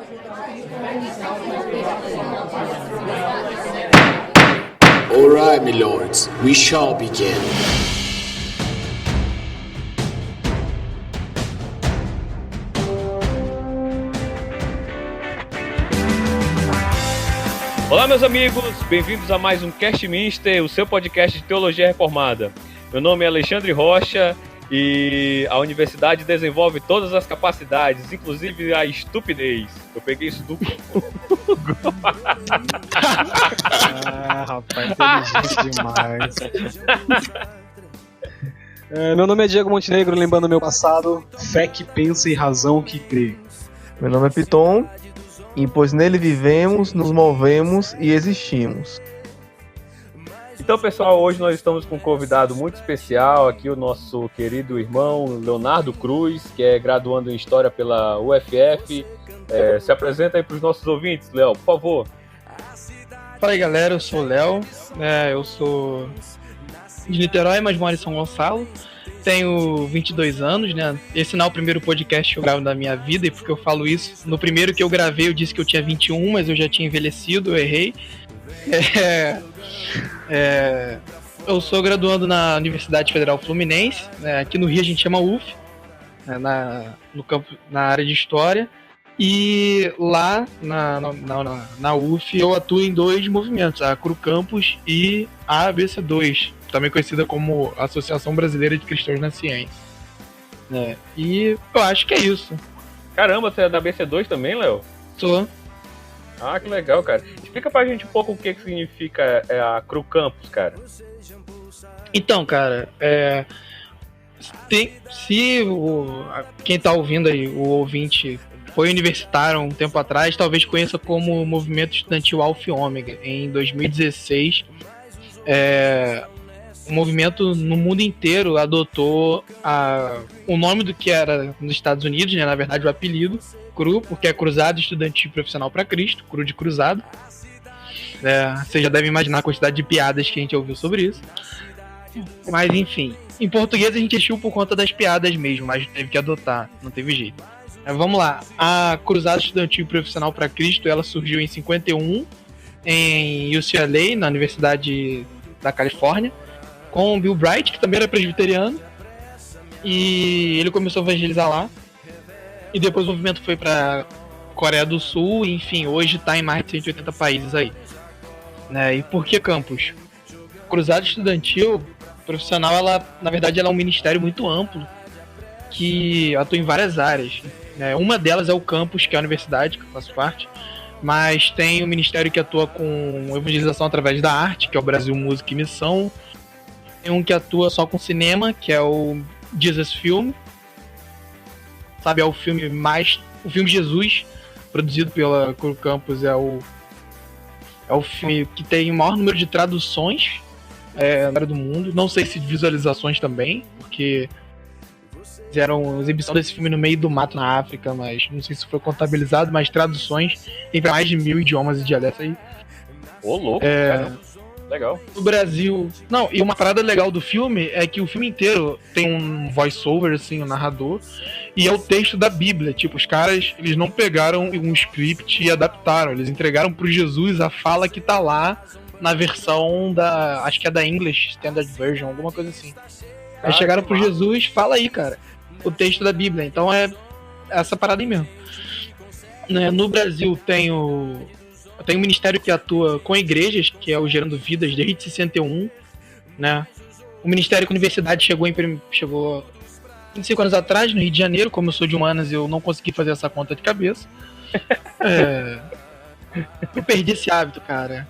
All right, my lords, we shall begin. Olá, meus amigos, bem-vindos a mais um Cast Mister, o seu podcast de Teologia Reformada. Meu nome é Alexandre Rocha e a universidade desenvolve todas as capacidades, inclusive a estupidez. Eu peguei isso do rapaz, inteligente demais. Meu nome é Diego Montenegro, lembrando meu passado, fé que pensa e razão que crê. Meu nome é Piton, e pois nele vivemos, nos movemos e existimos. Então, pessoal, hoje nós estamos com um convidado muito especial aqui, o nosso querido irmão Leonardo Cruz, que é graduando em História pela UFF. Se apresenta aí para os nossos ouvintes, Léo, por favor. Fala aí, galera, eu sou o Léo, eu sou de Niterói, mas moro em São Gonçalo. Tenho 22 anos, né? Esse não é o primeiro podcast que eu gravo da minha vida, e porque eu falo isso, no primeiro que eu gravei eu disse que eu tinha 21, mas eu já tinha envelhecido, eu errei. Eu sou graduando na Universidade Federal Fluminense, né? Aqui no Rio a gente chama UF, né? No campo, na área de História, e lá na UF eu atuo em dois movimentos, a Cru Campus e a ABC2, também conhecida como Associação Brasileira de Cristãos na Ciência. E eu acho que é isso. Caramba, você é da BC2 também, Léo? Sou. Ah, que legal, cara. Explica pra gente um pouco o que significa a Cru Campus, cara. Então, cara, quem tá ouvindo aí, o ouvinte, foi universitário um tempo atrás, talvez conheça como Movimento Estudantil Alfa e Ômega. Em 2016, o movimento no mundo inteiro adotou o nome do que era nos Estados Unidos, né? Na verdade o apelido, CRU, porque é Cruzado Estudantil Profissional para Cristo, CRU de Cruzado. Você já deve imaginar a quantidade de piadas que a gente ouviu sobre isso. Mas enfim, em português a gente encheu por conta das piadas mesmo, mas teve que adotar, não teve jeito. Vamos lá, a Cruzado Estudantil Profissional para Cristo, ela surgiu em 51 em UCLA, na Universidade da Califórnia, com o Bill Bright, que também era presbiteriano, e ele começou a evangelizar lá, e depois o movimento foi para Coreia do Sul, e, enfim, hoje está em mais de 180 países aí. E por que campus? Cruzado Estudantil Profissional, na verdade, ela é um ministério muito amplo, que atua em várias áreas. Uma delas é o campus, que é a universidade, que eu faço parte, mas tem o ministério que atua com evangelização através da arte, que é o Brasil Música e Missão. Tem um que atua só com cinema, que é o Jesus Film. Sabe, é o filme Jesus, produzido pela Cru Campus, é o filme que tem o maior número de traduções na área do mundo. Não sei se de visualizações também, porque fizeram exibição desse filme no meio do mato na África, mas não sei se foi contabilizado, mas traduções tem para mais de 1000 idiomas e dialetos aí. Ô, louco, legal. No Brasil... Não, e uma parada legal do filme é que o filme inteiro tem um voice-over, assim, um narrador, e é o texto da Bíblia. Tipo, os caras, eles não pegaram um script e adaptaram, eles entregaram pro Jesus a fala que tá lá na versão acho que é da English Standard Version, alguma coisa assim. Aí chegaram pro Jesus, fala aí, cara, o texto da Bíblia. Então é essa parada aí mesmo. No Brasil tem um ministério que atua com igrejas, que é o Gerando Vidas desde 61, né? O ministério com a universidade chegou 25 anos atrás, no Rio de Janeiro. Como eu sou de humanas, eu não consegui fazer essa conta de cabeça. Eu perdi esse hábito, cara.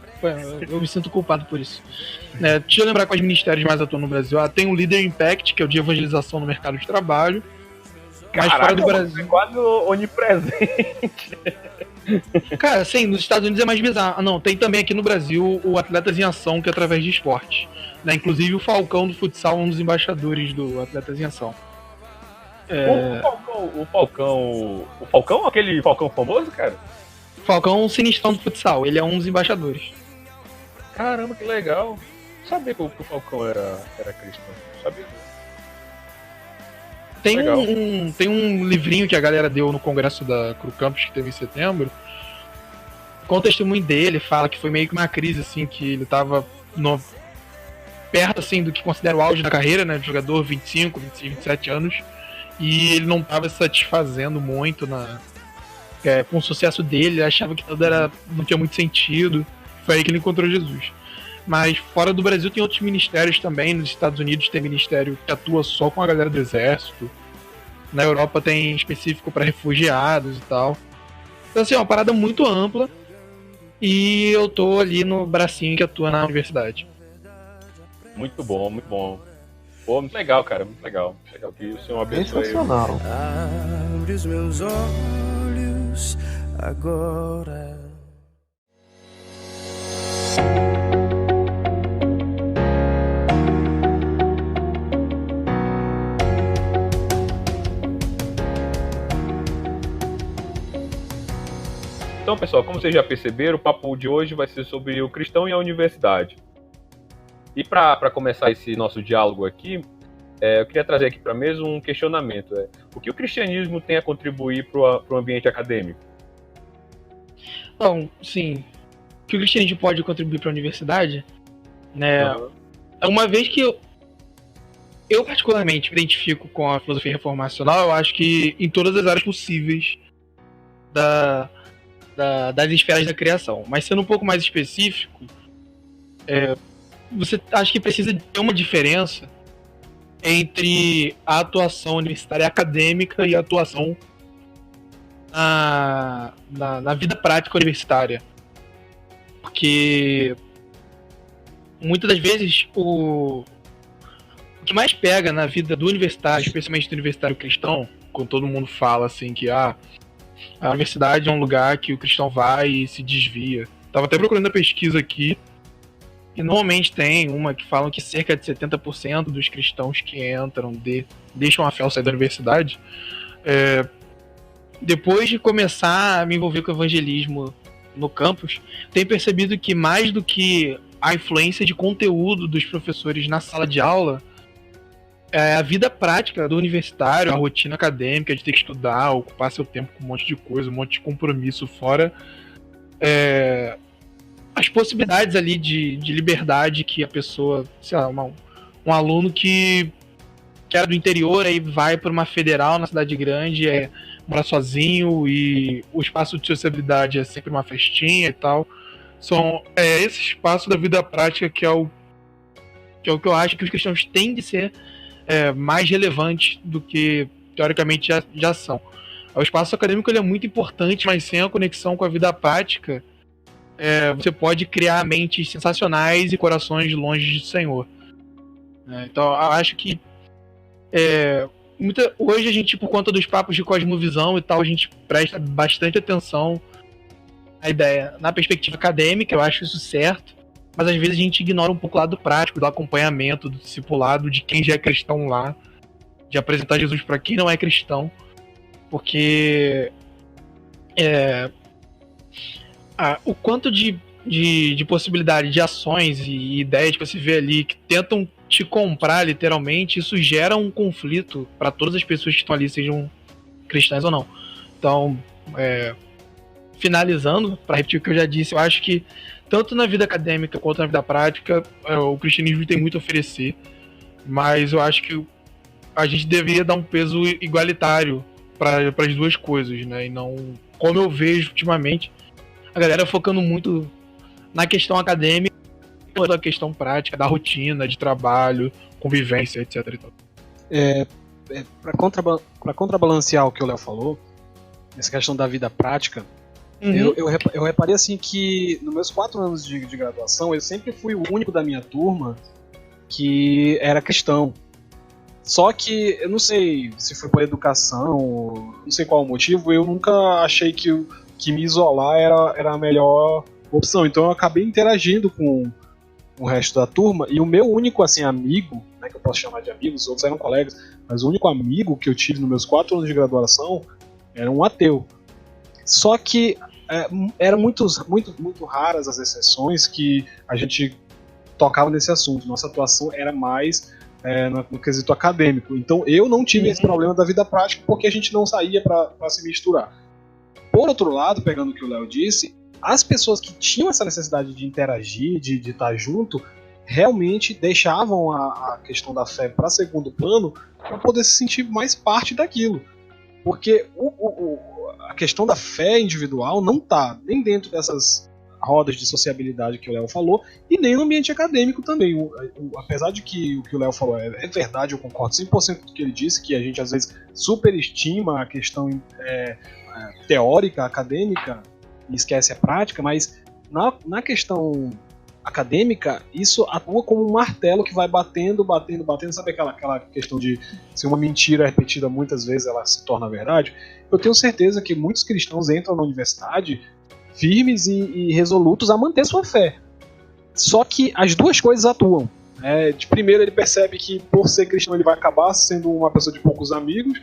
Eu me sinto culpado por isso. Deixa eu lembrar quais ministérios mais atuam no Brasil. Tem o Leader Impact, que é o de evangelização no mercado de trabalho. Mas fora do Brasil... é quase onipresente. Cara, sim, nos Estados Unidos é mais bizarro. Não, tem também aqui no Brasil o Atletas em Ação, que é através de esporte. Inclusive o Falcão do futsal é um dos embaixadores do Atletas em Ação. O Falcão, aquele Falcão famoso, cara? Falcão Sinistrão do futsal, ele é um dos embaixadores. Caramba, que legal. Sabia que o Falcão era cristão, sabia? Tem Legal. tem um livrinho que a galera deu no congresso da Cru Campus que teve em setembro. Com o testemunho dele, fala que foi meio que uma crise, assim, que ele tava perto, assim, do que considera o auge da carreira, né, de jogador, 25, 26, 27 anos, e ele não tava se satisfazendo muito com o sucesso dele, ele achava que tudo não tinha muito sentido, foi aí que ele encontrou Jesus. Mas fora do Brasil tem outros ministérios também, nos Estados Unidos tem ministério que atua só com a galera do exército, na Europa tem específico para refugiados e tal. Então, assim, é uma parada muito ampla. E eu tô ali no bracinho que atua na universidade. Muito bom, muito bom. Pô, muito legal, cara, muito legal. Legal que o Senhor abençoe. Sensacional. Abre os meus olhos agora. Então, pessoal, como vocês já perceberam, o papo de hoje vai ser sobre o cristão e a universidade. E para começar esse nosso diálogo aqui, eu queria trazer aqui para a mesa um questionamento. O que o cristianismo tem a contribuir para o ambiente acadêmico? Então, sim, o que o cristianismo pode contribuir para a universidade, né? Uma vez que eu particularmente me identifico com a filosofia reformacional, eu acho que em todas as áreas possíveis das esferas da criação. Mas sendo um pouco mais específico, você acha que precisa ter uma diferença entre a atuação universitária acadêmica e a atuação na vida prática universitária. Porque muitas das vezes o que mais pega na vida do universitário, especialmente do universitário cristão, quando todo mundo fala assim que a universidade é um lugar que o cristão vai e se desvia. Tava até procurando a pesquisa aqui, e normalmente tem uma que falam que cerca de 70% dos cristãos que entram deixam a fé ao sair da universidade. Depois de começar a me envolver com o evangelismo no campus, tenho percebido que mais do que a influência de conteúdo dos professores na sala de aula, a vida prática do universitário, a rotina acadêmica de ter que estudar, ocupar seu tempo com um monte de coisa, um monte de compromisso, fora as possibilidades ali de liberdade que a pessoa, sei lá, um aluno que era do interior, aí vai para uma federal na cidade grande, mora sozinho e o espaço de sociabilidade é sempre uma festinha e tal. São esse espaço da vida prática que é o que eu acho que os cristãos têm de ser mais relevantes do que teoricamente já são. O espaço acadêmico ele é muito importante, mas sem a conexão com a vida prática, você pode criar mentes sensacionais e corações longe do Senhor. Então eu acho que hoje a gente, por conta dos papos de cosmovisão e tal, a gente presta bastante atenção à ideia na perspectiva acadêmica, eu acho isso certo. Mas às vezes a gente ignora um pouco o lado prático, do acompanhamento, do discipulado, de quem já é cristão lá, de apresentar Jesus para quem não é cristão, porque o quanto de possibilidade de ações e ideias que você vê ali que tentam te comprar literalmente, isso gera um conflito para todas as pessoas que estão ali, sejam cristãs ou não. Então, finalizando, para repetir o que eu já disse, eu acho que tanto na vida acadêmica quanto na vida prática, o cristianismo tem muito a oferecer, mas eu acho que a gente deveria dar um peso igualitário para as duas coisas, né? E não, como eu vejo ultimamente, a galera focando muito na questão acadêmica e na questão prática, da rotina, de trabalho, convivência, etc. E tal. Para contrabalancear o que o Léo falou, essa questão da vida prática, eu reparei assim que nos meus 4 anos de graduação eu sempre fui o único da minha turma que era cristão. Só que eu não sei se foi por educação, não sei qual o motivo, eu nunca achei que me isolar era a melhor opção. Então eu acabei interagindo com o resto da turma, e o meu único assim amigo, né, que eu posso chamar de amigos, os outros eram colegas, mas o único amigo que eu tive nos meus 4 anos de graduação era um ateu. Só que eram muito raras as exceções que a gente tocava nesse assunto. Nossa atuação era mais no quesito acadêmico. Então eu não tive esse problema da vida prática porque a gente não saía para se misturar. Por outro lado, pegando o que o Léo disse, as pessoas que tinham essa necessidade de interagir, de estar junto, realmente deixavam a questão da fé para segundo plano para poder se sentir mais parte daquilo. Porque a questão da fé individual não está nem dentro dessas rodas de sociabilidade que o Léo falou, e nem no ambiente acadêmico também. Apesar de que o que o Léo falou é verdade, eu concordo 100% do que ele disse, que a gente às vezes superestima a questão teórica, acadêmica, e esquece a prática, mas na questão acadêmica, isso atua como um martelo que vai batendo, sabe aquela questão de se uma mentira é repetida muitas vezes ela se torna verdade? Eu tenho certeza que muitos cristãos entram na universidade firmes e resolutos a manter sua fé. Só que as duas coisas atuam. De primeiro, ele percebe que por ser cristão ele vai acabar sendo uma pessoa de poucos amigos,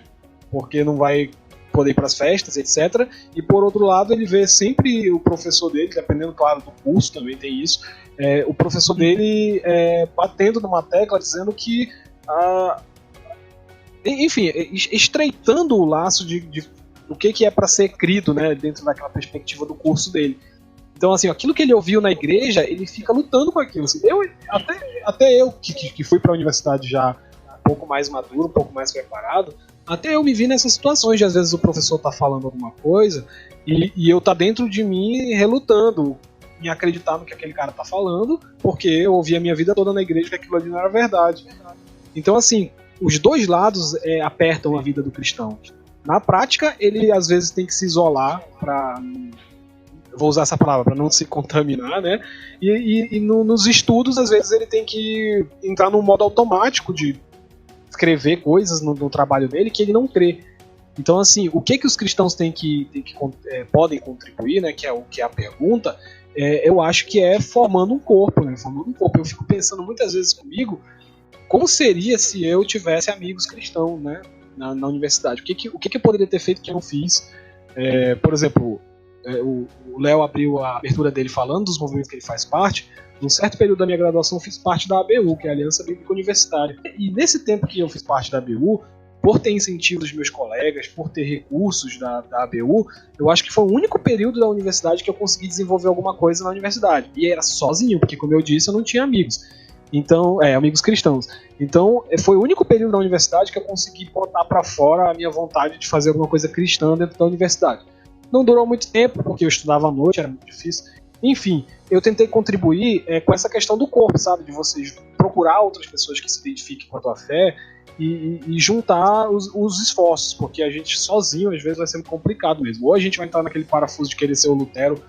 porque não vai poder ir para as festas, etc. E por outro lado, ele vê sempre o professor dele, dependendo, claro, do curso, também tem isso, o professor dele batendo numa tecla, dizendo que, enfim, estreitando o laço do que é para ser crido, né, dentro daquela perspectiva do curso dele. Então, assim, aquilo que ele ouviu na igreja, ele fica lutando com aquilo. Assim, até eu, que fui para a universidade já um pouco mais maduro, um pouco mais preparado, até eu me vi nessas situações de, às vezes, o professor tá falando alguma coisa e eu tá dentro de mim relutando em acreditar no que aquele cara tá falando, porque eu ouvi a minha vida toda na igreja que aquilo ali não era verdade. Então, assim, os dois lados apertam a vida do cristão. Na prática, ele às vezes tem que se isolar para, vou usar essa palavra, para não se contaminar, né? E nos estudos, às vezes, ele tem que entrar num modo automático de escrever coisas no trabalho dele que ele não crê. Então, assim, o que os cristãos podem contribuir, né? Que é a pergunta. Eu acho que é formando um corpo, né? Formando um corpo. Eu fico pensando muitas vezes comigo, como seria se eu tivesse amigos cristãos, né? Na universidade. O que eu poderia ter feito que eu não fiz? Por exemplo, o Léo abriu a abertura dele falando dos movimentos que ele faz parte. Num certo período da minha graduação eu fiz parte da ABU, que é a Aliança Bíblica Universitária. E nesse tempo que eu fiz parte da ABU, por ter incentivo dos meus colegas, por ter recursos da ABU, eu acho que foi o único período da universidade que eu consegui desenvolver alguma coisa na universidade. E era sozinho, porque, como eu disse, eu não tinha amigos. Então, amigos cristãos. Então, foi o único período da universidade que eu consegui botar para fora a minha vontade de fazer alguma coisa cristã dentro da universidade. Não durou muito tempo, porque eu estudava à noite, era muito difícil. Enfim, eu tentei contribuir com essa questão do corpo, sabe? De vocês procurar outras pessoas que se identifiquem com a tua fé e juntar os esforços, porque a gente sozinho, às vezes, vai ser complicado mesmo. Ou a gente vai entrar naquele parafuso de querer ser o Lutero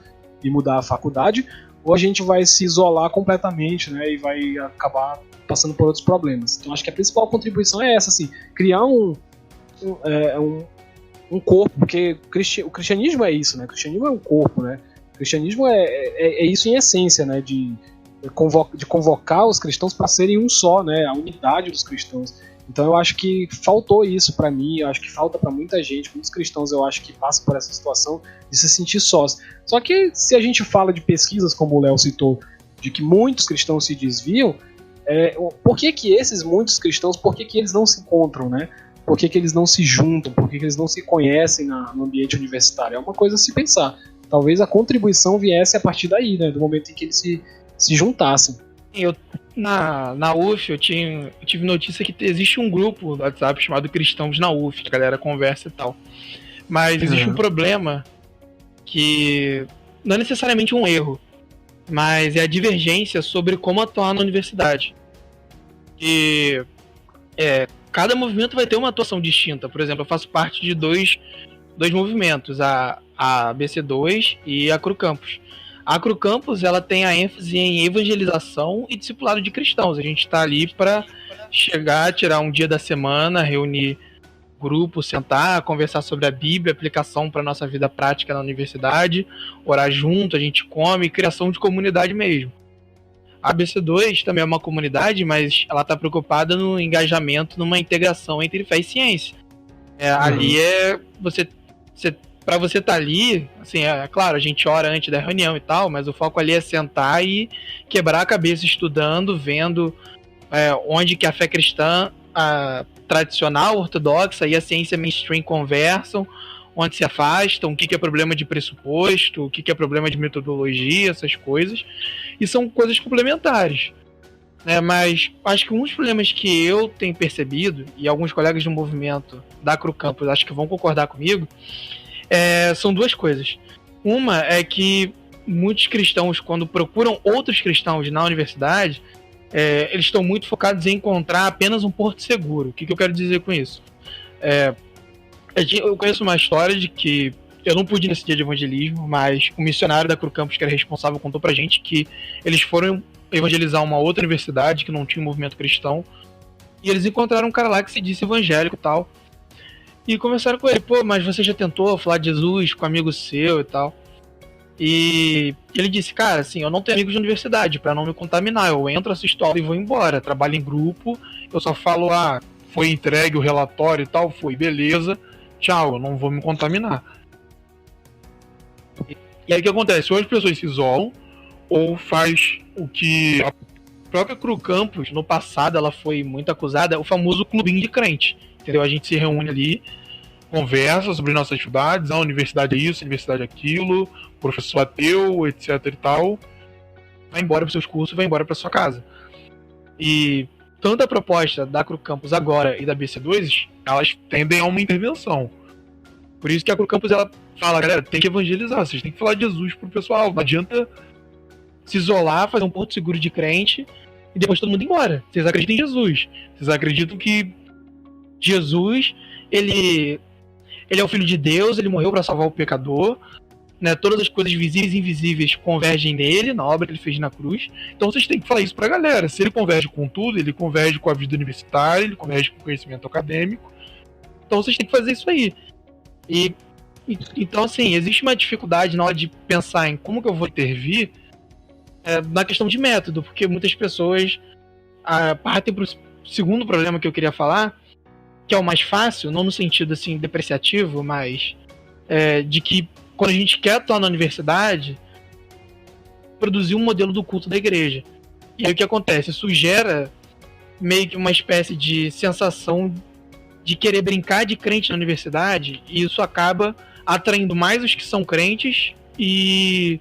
e mudar a faculdade, ou a gente vai se isolar completamente, né, e vai acabar passando por outros problemas. Então acho que a principal contribuição é essa, assim, criar um corpo, porque o cristianismo é isso, né? O cristianismo é um corpo, né? O cristianismo é isso em essência, né? De convocar os cristãos para serem um só, né? A unidade dos cristãos. Então eu acho que faltou isso para mim, eu acho que falta para muita gente, muitos cristãos eu acho que passam por essa situação de se sentir sós. Só que se a gente fala de pesquisas, como o Léo citou, de que muitos cristãos se desviam, por que esses muitos cristãos, por que eles não se encontram, né? Por que eles não se juntam, por que eles não se conhecem no ambiente universitário? É uma coisa a se pensar. Talvez a contribuição viesse a partir daí, né? Do momento em que eles se juntassem. Na UF, eu tive notícia que existe um grupo do WhatsApp chamado Cristãos na UF, que a galera conversa e tal. Mas existe um problema que não é necessariamente um erro, mas é a divergência sobre como atuar na universidade. E cada movimento vai ter uma atuação distinta. Por exemplo, eu faço parte de dois movimentos, a BC2 e a Cru Campus. A Cru Campus, ela tem a ênfase em evangelização e discipulado de cristãos. A gente está ali para chegar, tirar um dia da semana, reunir grupo, sentar, conversar sobre a Bíblia, aplicação para nossa vida prática na universidade, orar junto, a gente come, criação de comunidade mesmo. A BC2 também é uma comunidade, mas ela está preocupada no engajamento, numa integração entre fé e ciência. Ali para você estar ali, assim, claro, a gente ora antes da reunião e tal, mas o foco ali é sentar e quebrar a cabeça estudando, vendo onde que a fé cristã a tradicional, ortodoxa e a ciência mainstream conversam, onde se afastam, o que é problema de pressuposto, o que é problema de metodologia, essas coisas, e são coisas complementares. Mas acho que um dos problemas que eu tenho percebido, e alguns colegas do movimento da Cru Campus acho que vão concordar comigo, são duas coisas. Uma é que muitos cristãos, quando procuram outros cristãos na universidade, eles estão muito focados em encontrar apenas um porto seguro. O que eu quero dizer com isso? Eu conheço uma história de que eu não pude ir nesse dia de evangelismo, mas o missionário da Cru Campus, que era responsável, contou pra gente que eles foram evangelizar uma outra universidade que não tinha um movimento cristão, e eles encontraram um cara lá que se disse evangélico e tal, e conversaram com ele: pô, mas você já tentou falar de Jesus com um amigo seu e tal? E ele disse: cara, assim, eu não tenho amigos de universidade pra não me contaminar, eu entro, assisto aula e vou embora, trabalho em grupo, eu só falo: foi entregue o relatório e tal, foi, beleza, tchau, eu não vou me contaminar. E aí o que acontece? Ou as pessoas se isolam, ou faz o que a própria Cru Campus, no passado, ela foi muito acusada, o famoso clubinho de crente, entendeu? A gente se reúne ali, conversa sobre nossas atividades, a universidade é isso, a universidade é aquilo, professor ateu, etc e tal, vai embora para seus cursos, vai embora para sua casa. E tanto a proposta da Cru Campus agora e da BC2, elas tendem a uma intervenção. Por isso que a Cru Campus, ela fala: galera, tem que evangelizar, vocês têm que falar de Jesus pro pessoal, não adianta se isolar, fazer um porto seguro de crente e depois todo mundo ir embora. Vocês acreditam em Jesus, vocês acreditam que Jesus, ele é o Filho de Deus, ele morreu para salvar o pecador, né? Todas as coisas visíveis e invisíveis convergem nele, na obra que ele fez na cruz. Então vocês têm que falar isso pra galera. Se ele converge com tudo, ele converge com a vida universitária, ele converge com o conhecimento acadêmico. Então vocês têm que fazer isso aí. Então, assim, existe uma dificuldade na hora de pensar em como que eu vou intervir na questão de método, porque muitas pessoas partem para o segundo problema que eu queria falar, que é o mais fácil, não no sentido assim depreciativo, mas de que quando a gente quer atuar na universidade, produzir um modelo do culto da igreja. E aí o que acontece? Isso gera meio que uma espécie de sensação de querer brincar de crente na universidade, e isso acaba atraindo mais os que são crentes e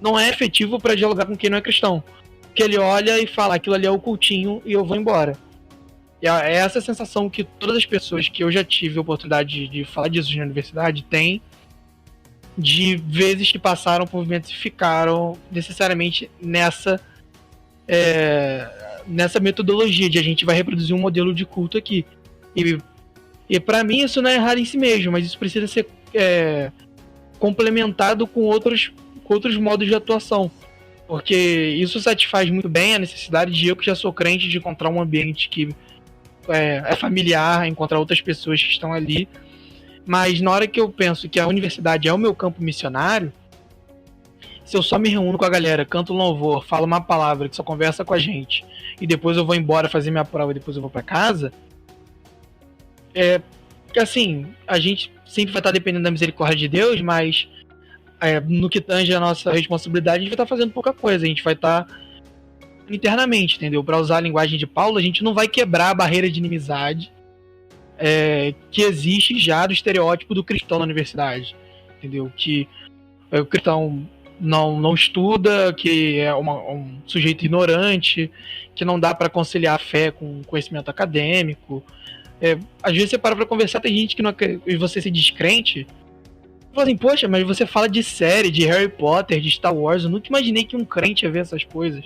não é efetivo para dialogar com quem não é cristão. Porque ele olha e fala: aquilo ali é o cultinho e eu vou embora. E é essa sensação que todas as pessoas que eu já tive a oportunidade de falar disso na universidade têm, de vezes que passaram por movimentos e ficaram necessariamente nessa metodologia de a gente vai reproduzir um modelo de culto aqui. E para mim isso não é errado em si mesmo, mas isso precisa ser complementado com outros modos de atuação. Porque isso satisfaz muito bem a necessidade de eu, que já sou crente, de encontrar um ambiente que é familiar, encontrar outras pessoas que estão ali. Mas na hora que eu penso que a universidade é o meu campo missionário, se eu só me reúno com a galera, canto louvor, falo uma palavra, que só conversa com a gente, e depois eu vou embora fazer minha prova e depois eu vou para casa, assim, a gente sempre vai estar dependendo da misericórdia de Deus, mas no que tange a nossa responsabilidade, a gente vai estar fazendo pouca coisa, a gente vai estar internamente, entendeu? Para usar a linguagem de Paulo, a gente não vai quebrar a barreira de inimizade que existe já do estereótipo do cristão na universidade, entendeu? Que o cristão não estuda, que é um sujeito ignorante, que não dá para conciliar a fé com conhecimento acadêmico. Às vezes você para pra conversar, tem gente que não acredita, e você se descrente, e fala assim: poxa, mas você fala de série, de Harry Potter, de Star Wars, eu nunca imaginei que um crente ia ver essas coisas.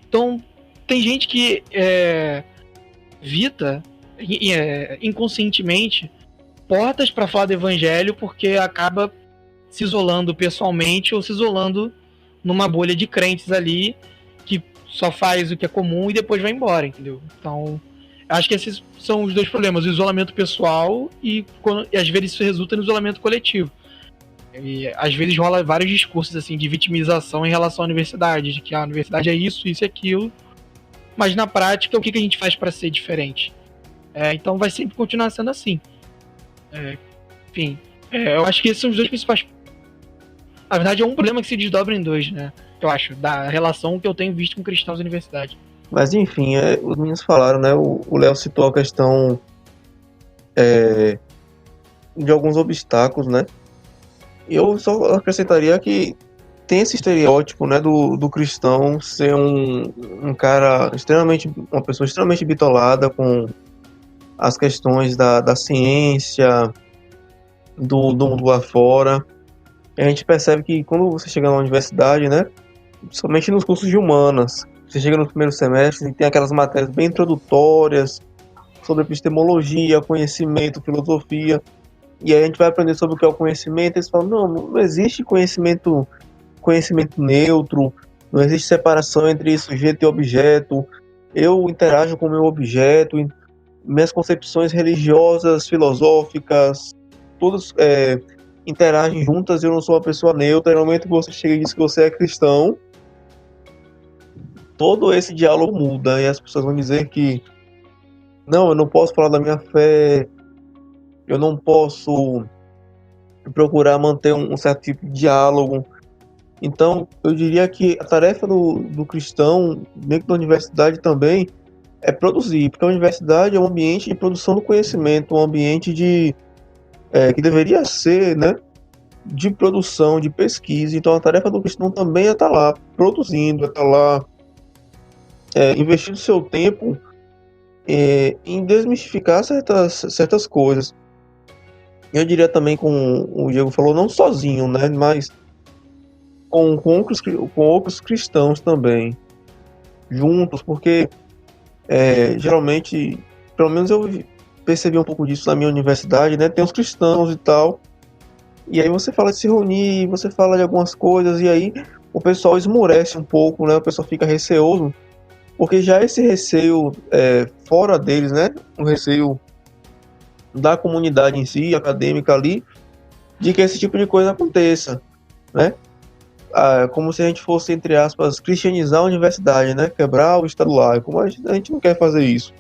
Então, tem gente que evita inconscientemente portas para falar do evangelho, porque acaba se isolando pessoalmente ou se isolando numa bolha de crentes ali que só faz o que é comum e depois vai embora, entendeu? Então, acho que esses são os dois problemas: o isolamento pessoal e às vezes isso resulta no isolamento coletivo. E às vezes rola vários discursos assim de vitimização em relação à universidade, de que a universidade é isso e aquilo, mas na prática o que a gente faz para ser diferente? Então vai sempre continuar sendo assim. Enfim, eu acho que esses são os dois principais. Na verdade é um problema que se desdobra em dois, né? Eu acho, da relação que eu tenho visto com cristãos da universidade. Mas enfim, os meninos falaram, né? O Léo citou a questão de alguns obstáculos, né? Eu só acrescentaria que tem esse estereótipo, né, do cristão ser um cara extremamente, uma pessoa extremamente bitolada com as questões da ciência, do mundo lá fora. E a gente percebe que quando você chega na universidade, né, somente nos cursos de humanas, você chega no primeiro semestre e tem aquelas matérias bem introdutórias sobre epistemologia, conhecimento, filosofia, e aí a gente vai aprender sobre o que é o conhecimento, e eles falam, não existe conhecimento neutro, não existe separação entre sujeito e objeto, eu interajo com o meu objeto, minhas concepções religiosas, filosóficas, todas interagem juntas, eu não sou uma pessoa neutra. No momento que você chega e diz que você é cristão, todo esse diálogo muda, e as pessoas vão dizer que não, eu não posso falar da minha fé, eu não posso procurar manter um certo tipo de diálogo. Então, eu diria que a tarefa do cristão, dentro da universidade também, é produzir, porque a universidade é um ambiente de produção do conhecimento, um ambiente que deveria ser, né, de produção, de pesquisa. Então, a tarefa do cristão também é estar lá produzindo, é estar lá investindo seu tempo em desmistificar certas coisas. Eu diria também, como o Diego falou, não sozinho, né, mas com outros cristãos também, juntos, porque geralmente, pelo menos eu percebi um pouco disso na minha universidade, né, tem os cristãos e tal, e aí você fala de se reunir, você fala de algumas coisas, e aí o pessoal esmurece um pouco, né, o pessoal fica receoso, porque já esse receio fora deles, né, o receio da comunidade em si, acadêmica ali, de que esse tipo de coisa aconteça, né? Como se a gente fosse, entre aspas, cristianizar a universidade, né? Quebrar o Estado laico. Como a gente não quer fazer isso.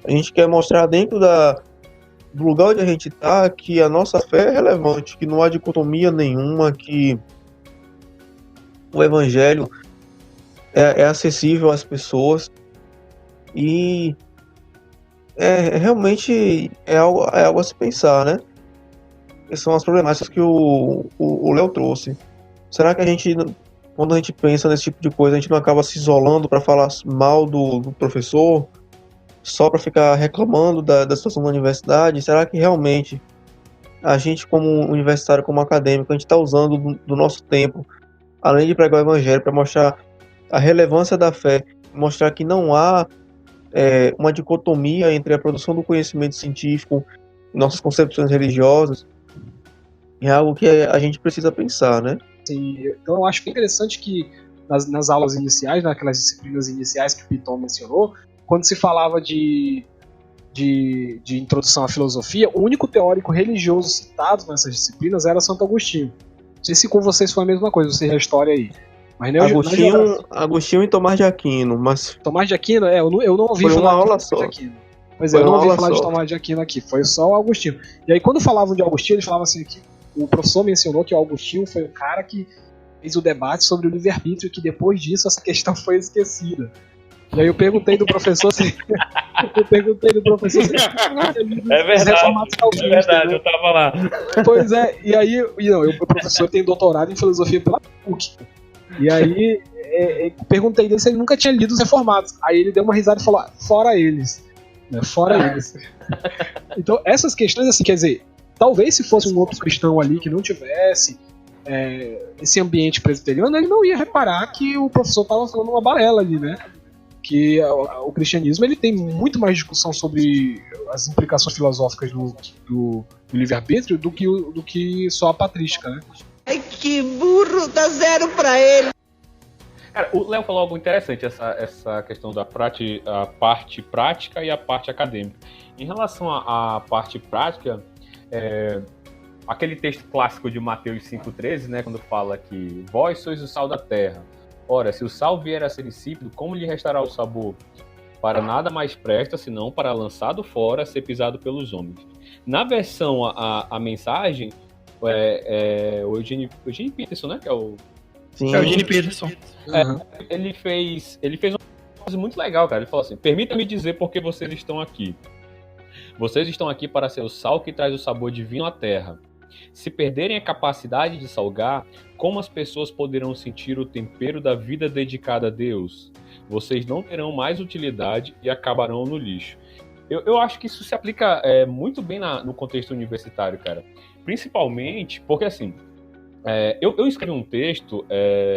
A gente quer mostrar dentro do lugar onde a gente está que a nossa fé é relevante, que não há dicotomia nenhuma, que o evangelho é acessível às pessoas e realmente é algo a se pensar, né? Essas são as problemáticas que o Léo trouxe. Será que quando a gente pensa nesse tipo de coisa, a gente não acaba se isolando para falar mal do professor, só para ficar reclamando da situação da universidade? Será que realmente a gente, como universitário, como acadêmico, a gente está usando do nosso tempo, além de pregar o evangelho, para mostrar a relevância da fé, mostrar que não há uma dicotomia entre a produção do conhecimento científico e nossas concepções religiosas? É algo que a gente precisa pensar, né? Sim, então eu acho que é interessante que nas aulas iniciais, naquelas disciplinas iniciais que o Piton mencionou, quando se falava de introdução à filosofia, o único teórico religioso citado nessas disciplinas era Santo Agostinho. Não sei se com vocês foi a mesma coisa, vocês a história aí. Mas nem Agostinho e Tomás de Aquino, mas Tomás de Aquino, eu não ouvi foi falar uma de aula Tomás só. de Aquino. Pois é, eu não ouvi falar de Tomás de Aquino aqui, foi só o Agostinho. E aí quando falavam de Agostinho, eles falavam assim que o professor mencionou que o Agostinho foi o cara que fez o debate sobre o livre-arbítrio, e que depois disso essa questão foi esquecida. E aí eu perguntei do professor se é verdade, eu tava lá. Pois é, e aí o professor tem doutorado em filosofia pela PUC. E aí perguntei dele se ele nunca tinha lido os Reformados. Aí ele deu uma risada e falou: fora eles. Né, fora eles. Então essas questões, assim, quer dizer, talvez se fosse um outro cristão ali que não tivesse esse ambiente presbiteriano, ele não ia reparar que o professor estava falando uma balela ali, né? Que o cristianismo ele tem muito mais discussão sobre as implicações filosóficas do livre-arbítrio do que só a patrística, né? Ai, que burro, dá 0 pra ele. Cara, o Léo falou algo interessante, essa questão da a parte prática e a parte acadêmica. Em relação à parte prática, aquele texto clássico de Mateus 5,13, né, quando fala que vós sois o sal da terra. Ora, se o sal vier a ser insípido, como lhe restará o sabor? Para nada mais presta, senão para lançado fora, ser pisado pelos homens. Na versão, a mensagem, o Eugene Peterson, né, que é o... Sim. É o Eugene Peterson. Ele fez uma frase muito legal, cara. Ele falou assim: permita-me dizer por que vocês estão aqui. Vocês estão aqui para ser o sal que traz o sabor divino à terra. Se perderem a capacidade de salgar, como as pessoas poderão sentir o tempero da vida dedicada a Deus? Vocês não terão mais utilidade e acabarão no lixo. Eu acho que isso se aplica muito bem no contexto universitário, cara. Principalmente porque, assim, eu escrevi um texto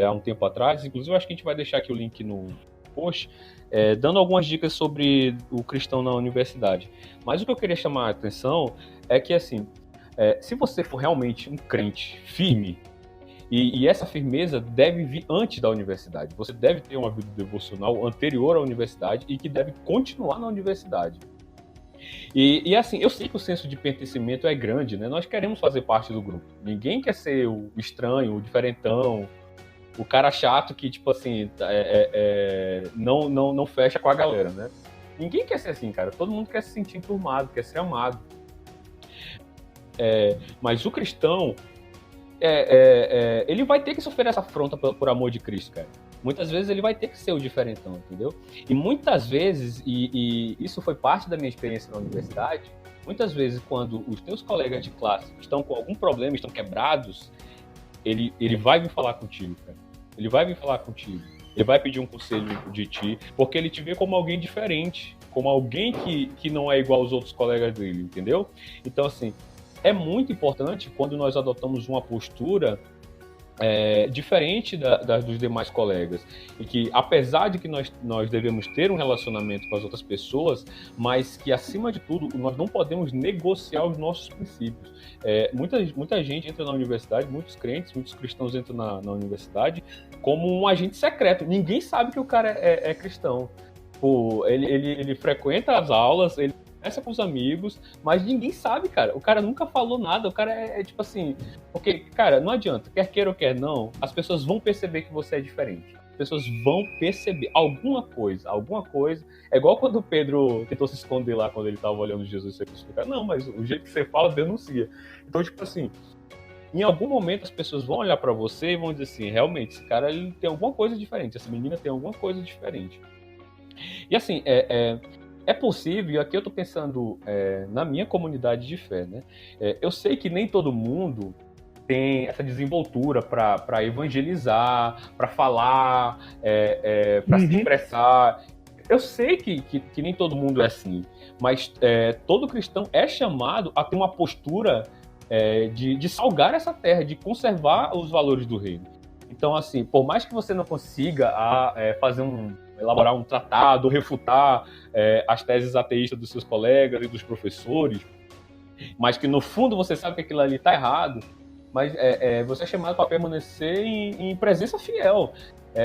há um tempo atrás, inclusive eu acho que a gente vai deixar aqui o link no post, dando algumas dicas sobre o cristão na universidade. Mas o que eu queria chamar a atenção é que, assim, se você for realmente um crente firme, e essa firmeza deve vir antes da universidade. Você deve ter uma vida devocional anterior à universidade e que deve continuar na universidade. E assim, eu sei que o senso de pertencimento é grande, né? Nós queremos fazer parte do grupo. Ninguém quer ser o estranho, o diferentão, o cara chato que, tipo assim, não fecha com a galera, né? Ninguém quer ser assim, cara. Todo mundo quer se sentir turmado, quer ser amado. Mas o cristão, ele vai ter que sofrer essa afronta por amor de Cristo, cara. Muitas vezes ele vai ter que ser o diferentão, entendeu? E muitas vezes, e isso foi parte da minha experiência na universidade, muitas vezes quando os teus colegas de classe estão com algum problema, estão quebrados, ele vai vir falar contigo, cara. Ele vai vir falar contigo. Ele vai pedir um conselho de ti, porque ele te vê como alguém diferente, como alguém que não é igual aos outros colegas dele, entendeu? Então, assim, é muito importante quando nós adotamos uma postura diferente dos demais colegas, e que apesar de que nós devemos ter um relacionamento com as outras pessoas, mas que acima de tudo nós não podemos negociar os nossos princípios. Muita gente entra na universidade, muitos crentes, muitos cristãos entram na universidade como um agente secreto. Ninguém sabe que o cara é cristão. Pô, ele frequenta as aulas, ele conversa com os amigos, mas ninguém sabe, cara. O cara nunca falou nada. O cara é tipo assim... Porque, cara, não adianta. Quer queira ou quer não, as pessoas vão perceber que você é diferente. As pessoas vão perceber alguma coisa. É igual quando o Pedro tentou se esconder lá quando ele tava olhando Jesus ser crucificado. Não, mas o jeito que você fala denuncia. Então, tipo assim, em algum momento as pessoas vão olhar pra você e vão dizer assim, realmente, esse cara ele tem alguma coisa diferente. Essa menina tem alguma coisa diferente. E assim, é possível, e aqui eu tô pensando na minha comunidade de fé, né? Eu sei que nem todo mundo tem essa desenvoltura para evangelizar, para falar, para se expressar. Eu sei que nem todo mundo é assim, mas todo cristão é chamado a ter uma postura de salgar essa terra, de conservar os valores do reino. Então, assim, por mais que você não consiga elaborar um tratado, refutar as teses ateístas dos seus colegas e dos professores, mas que no fundo você sabe que aquilo ali está errado, mas você é chamado para permanecer em presença fiel.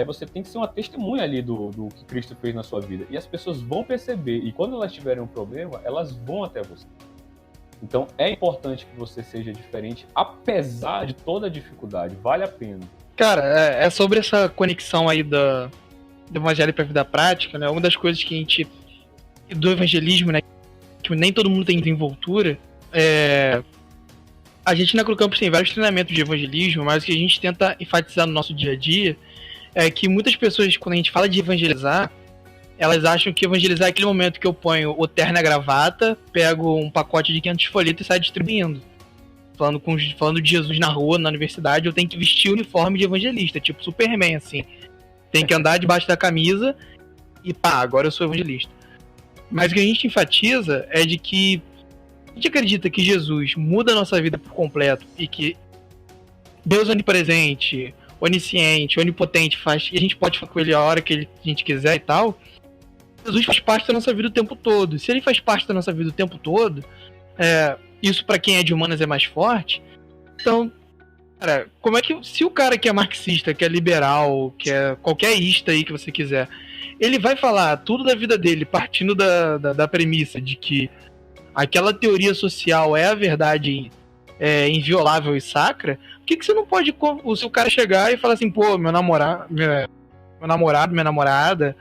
Você tem que ser uma testemunha ali do que Cristo fez na sua vida. E as pessoas vão perceber, e quando elas tiverem um problema, elas vão até você. Então é importante que você seja diferente, apesar de toda a dificuldade. Vale a pena. Cara, é sobre essa conexão aí do evangelho para a vida prática, né? Uma das coisas que a gente... do evangelismo, né? Que nem todo mundo tem desenvoltura. A gente na Acrocampus tem vários treinamentos de evangelismo, mas o que a gente tenta enfatizar no nosso dia a dia é que muitas pessoas, quando a gente fala de evangelizar, elas acham que evangelizar é aquele momento que eu ponho o terno e a gravata, pego um pacote de 500 folhetos e saio distribuindo. Falando de Jesus na rua, na universidade, eu tenho que vestir o uniforme de evangelista, tipo Superman, assim. Tem que andar debaixo da camisa e pá, agora eu sou evangelista. Mas o que a gente enfatiza é de que a gente acredita que Jesus muda a nossa vida por completo e que Deus onipresente, onisciente, onipotente faz, e a gente pode falar com ele a hora que a gente quiser e tal. Jesus faz parte da nossa vida o tempo todo. Se ele faz parte da nossa vida o tempo todo, isso pra quem é de humanas é mais forte. Então, cara, como é que... Se o cara que é marxista, que é liberal, que é qualquer ista aí que você quiser, ele vai falar tudo da vida dele partindo da premissa de que aquela teoria social é a verdade inviolável e sacra, por que você não pode... Se o cara chegar e falar assim, pô, meu namorado, minha namorada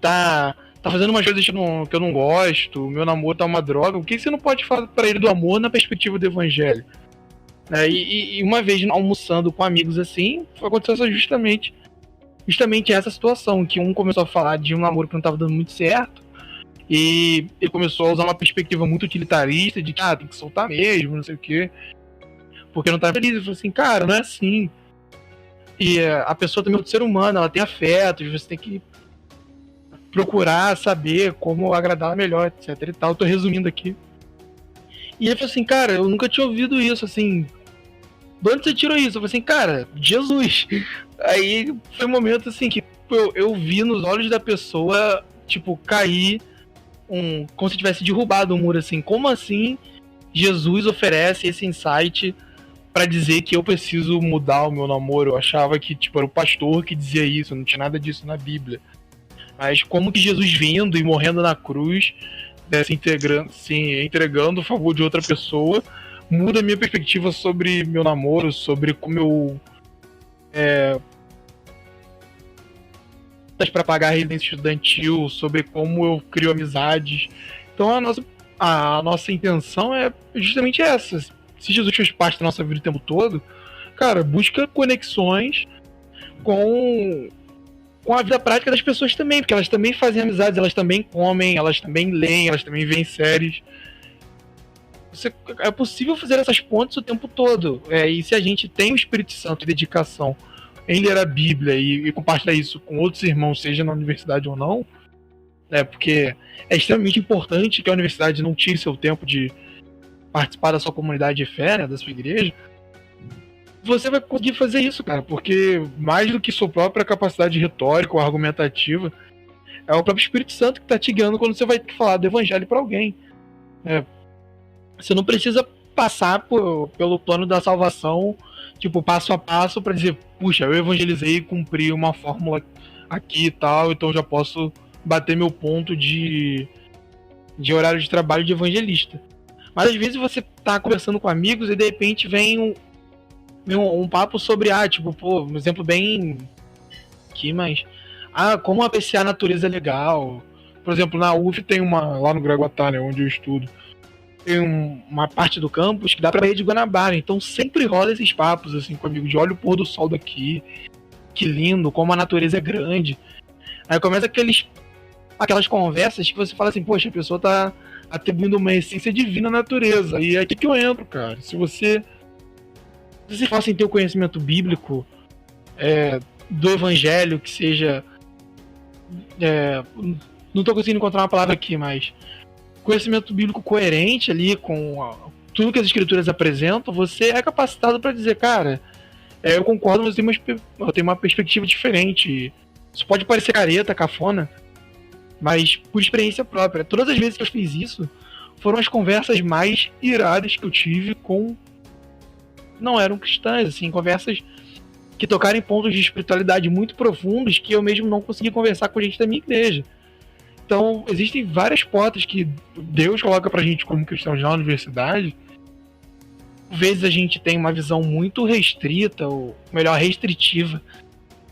tá fazendo umas coisas que eu não gosto, meu namoro tá uma droga, o que você não pode falar pra ele do amor na perspectiva do evangelho? E uma vez almoçando com amigos assim, aconteceu justamente justamente essa situação, que um começou a falar de um namoro que não estava dando muito certo, e ele começou a usar uma perspectiva muito utilitarista, de que, tem que soltar mesmo, não sei o quê, porque não tá feliz. Eu falei assim, cara, não é assim. E a pessoa também é um ser humano, ela tem afetos, você tem que procurar saber como agradá-la melhor, etc e tal. Eu tô resumindo aqui. E ele falou assim, cara, eu nunca tinha ouvido isso, assim, de onde você tirou isso? Eu falei assim, cara, Jesus. Aí foi um momento assim que eu vi nos olhos da pessoa, tipo, cair como se tivesse derrubado um muro, assim. Como assim Jesus oferece esse insight pra dizer que eu preciso mudar o meu namoro? Eu achava que, tipo, era o pastor que dizia isso, não tinha nada disso na Bíblia. Mas como que Jesus vindo e morrendo na cruz, né, se entregando a favor de outra pessoa, muda a minha perspectiva sobre meu namoro, sobre como eu para pagar a residência estudantil, sobre como eu crio amizades. Então a nossa intenção é justamente essa. Se Jesus fez parte da nossa vida o tempo todo, cara, busca conexões com a vida prática das pessoas também, porque elas também fazem amizades, elas também comem, elas também leem, elas também veem séries. É possível fazer essas pontes o tempo todo. E se a gente tem o Espírito Santo e dedicação em ler a Bíblia e compartilhar isso com outros irmãos, seja na universidade ou não, porque é extremamente importante que a universidade não tire seu tempo de participar da sua comunidade de fé, né, da sua igreja, você vai conseguir fazer isso, cara, porque mais do que sua própria capacidade retórica ou argumentativa, é o próprio Espírito Santo que está te guiando quando você vai falar do evangelho para alguém. Você não precisa passar pelo plano da salvação, tipo, passo a passo, para dizer, puxa, eu evangelizei e cumpri uma fórmula aqui e tal, então já posso bater meu ponto de horário de trabalho de evangelista. Mas às vezes você tá conversando com amigos e de repente vem um papo sobre, um exemplo bem aqui, mas como apreciar a natureza é legal. Por exemplo, na UF tem lá no Graguatá, né, onde eu estudo, tem uma parte do campus que dá pra ir de Guanabara, então sempre rola esses papos assim com amigos de olha o pôr do sol daqui, que lindo, como a natureza é grande. Aí começa aquelas conversas que você fala assim, poxa, a pessoa tá atribuindo uma essência divina à natureza, e é aqui que eu entro, cara. Se você fala assim, ter o conhecimento bíblico do evangelho, que seja não tô conseguindo encontrar uma palavra aqui, mas conhecimento bíblico coerente ali com tudo que as escrituras apresentam, você é capacitado para dizer, cara, eu concordo, mas eu tenho uma perspectiva diferente. Isso pode parecer careta, cafona, mas por experiência própria. Todas as vezes que eu fiz isso, foram as conversas mais iradas que eu tive com... não eram cristãs, assim, conversas que tocaram em pontos de espiritualidade muito profundos que eu mesmo não consegui conversar com gente da minha igreja. Então, existem várias portas que Deus coloca pra gente como cristãos na universidade. Às vezes a gente tem uma visão muito restrita, ou melhor, restritiva,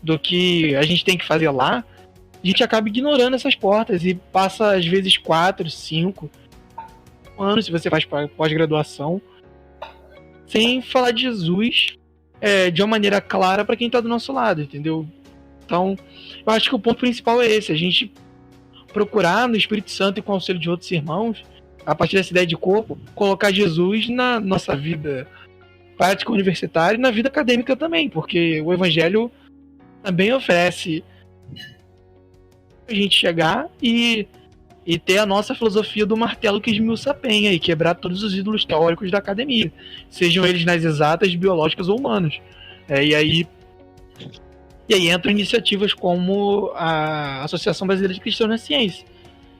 do que a gente tem que fazer lá. A gente acaba ignorando essas portas e passa, às vezes, 4, 5 anos, se você faz pós-graduação, sem falar de Jesus de uma maneira clara para quem tá do nosso lado, entendeu? Então, eu acho que o ponto principal é esse, a gente procurar no Espírito Santo e com o auxílio de outros irmãos, a partir dessa ideia de corpo, colocar Jesus na nossa vida prática universitária e na vida acadêmica também, porque o Evangelho também oferece a gente chegar e ter a nossa filosofia do martelo que esmiuça a penha e quebrar todos os ídolos teóricos da academia, sejam eles nas exatas, biológicas ou humanas. E aí entram iniciativas como a Associação Brasileira de Cristãos na Ciência,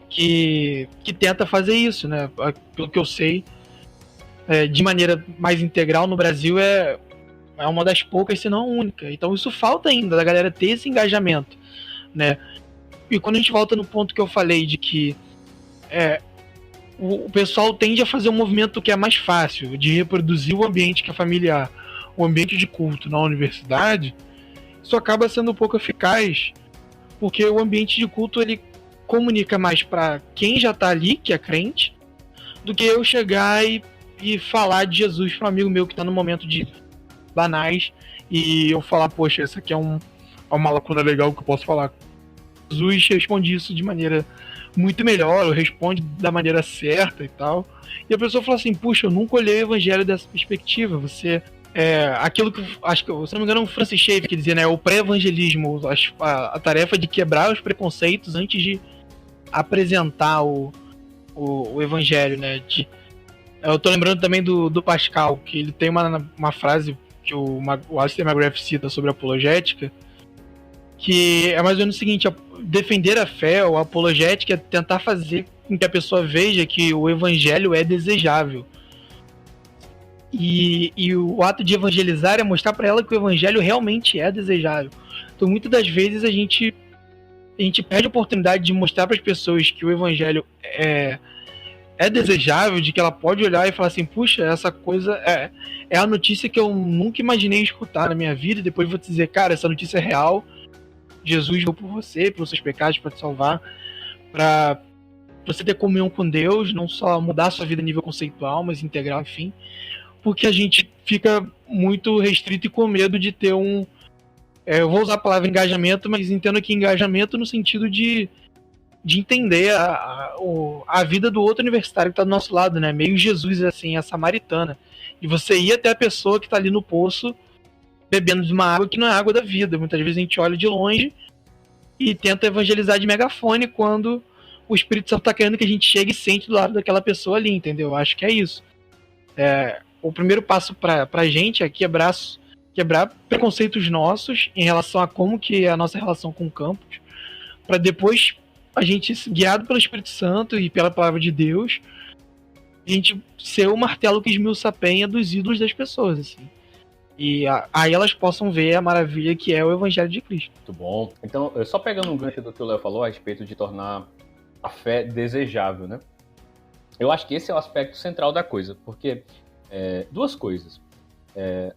que tenta fazer isso, né? Pelo que eu sei, de maneira mais integral no Brasil, é uma das poucas, se não a única. Então isso falta ainda, da galera ter esse engajamento, né? E quando a gente volta no ponto que eu falei de que o pessoal tende a fazer um movimento que é mais fácil, de reproduzir o ambiente que é familiar, o ambiente de culto na universidade, isso acaba sendo um pouco eficaz, porque o ambiente de culto ele comunica mais para quem já tá ali, que é crente, do que eu chegar e falar de Jesus para um amigo meu que tá no momento de banais, e eu falar, poxa, esse aqui é um uma lacuna legal que eu posso falar. Jesus responde isso de maneira muito melhor, ou responde da maneira certa e tal. E a pessoa fala assim, puxa, eu nunca olhei o evangelho dessa perspectiva. Você aquilo que acho que, se não me engano, o Francis Schaeffer que dizia, né, o pré-evangelismo, a tarefa de quebrar os preconceitos antes de apresentar o evangelho, né? Eu tô lembrando também do Pascal, que ele tem uma frase que o Alistair McGrath cita sobre apologética, que é mais ou menos o seguinte: defender a fé ou a apologética é tentar fazer com que a pessoa veja que o evangelho é desejável. E o ato de evangelizar é mostrar para ela que o evangelho realmente é desejável. Então, muitas das vezes a gente perde a oportunidade de mostrar para as pessoas que o evangelho é desejável, de que ela pode olhar e falar assim, puxa, essa coisa é a notícia que eu nunca imaginei escutar na minha vida, e depois vou te dizer, cara, essa notícia é real, Jesus veio por você, pelos seus pecados, para te salvar, para você ter comunhão com Deus, não só mudar a sua vida a nível conceitual, mas integral, enfim, porque a gente fica muito restrito e com medo de ter eu vou usar a palavra engajamento, mas entendo aqui engajamento no sentido de entender a vida do outro universitário que está do nosso lado, né? Meio Jesus, assim, a samaritana. E você ir até a pessoa que está ali no poço bebendo de uma água que não é água da vida. Muitas vezes a gente olha de longe e tenta evangelizar de megafone quando o Espírito Santo está querendo que a gente chegue e sente do lado daquela pessoa ali, entendeu? Acho que é isso. O primeiro passo para a gente é quebrar preconceitos nossos em relação a como que é a nossa relação com o campus, para depois a gente, guiado pelo Espírito Santo e pela palavra de Deus, a gente ser o martelo que esmiuça a penha dos ídolos das pessoas, assim. E aí elas possam ver a maravilha que é o Evangelho de Cristo. Muito bom. Então, só pegando um gancho do que o Léo falou a respeito de tornar a fé desejável, né? Eu acho que esse é o aspecto central da coisa, porque duas coisas.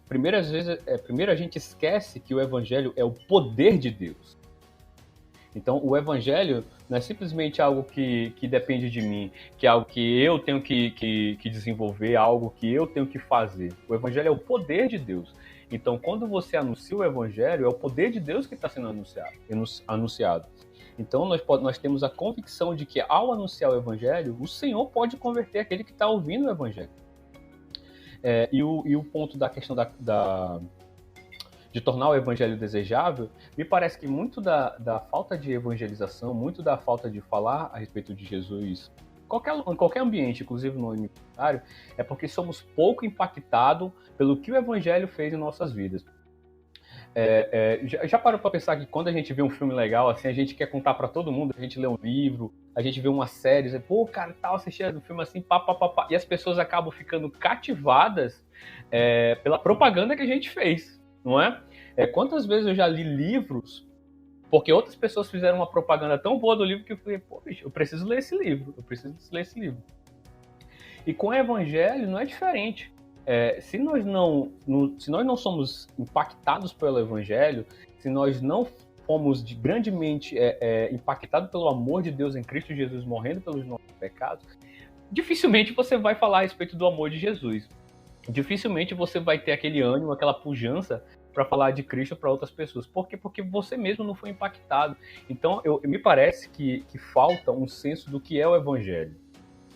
Primeiro, a gente esquece que o Evangelho é o poder de Deus. Então, o Evangelho não é simplesmente algo que depende de mim, que é algo que eu tenho que desenvolver, algo que eu tenho que fazer. O Evangelho é o poder de Deus. Então, quando você anuncia o Evangelho, é o poder de Deus que está sendo anunciado. Então, nós temos a convicção de que, ao anunciar o Evangelho, o Senhor pode converter aquele que está ouvindo o Evangelho. E o ponto da questão de tornar o evangelho desejável, me parece que muito da falta de evangelização, muito da falta de falar a respeito de Jesus, em qualquer ambiente, inclusive no universitário, é porque somos pouco impactados pelo que o evangelho fez em nossas vidas. Já parou para pensar que quando a gente vê um filme legal, assim, a gente quer contar para todo mundo, a gente lê um livro, a gente vê uma série, pô, cara, tal, assistindo um filme assim, pá, e as pessoas acabam ficando cativadas pela propaganda que a gente fez, não é? Quantas vezes eu já li livros porque outras pessoas fizeram uma propaganda tão boa do livro que eu falei, pô, bicho, eu preciso ler esse livro. E com o evangelho não é diferente. Se nós não somos impactados pelo evangelho, se nós não fomos grandemente impactados pelo amor de Deus em Cristo Jesus morrendo pelos nossos pecados, dificilmente você vai falar a respeito do amor de Jesus. Dificilmente você vai ter aquele ânimo, aquela pujança para falar de Cristo para outras pessoas. Por quê? Porque você mesmo não foi impactado. Então, me parece que falta um senso do que é o Evangelho.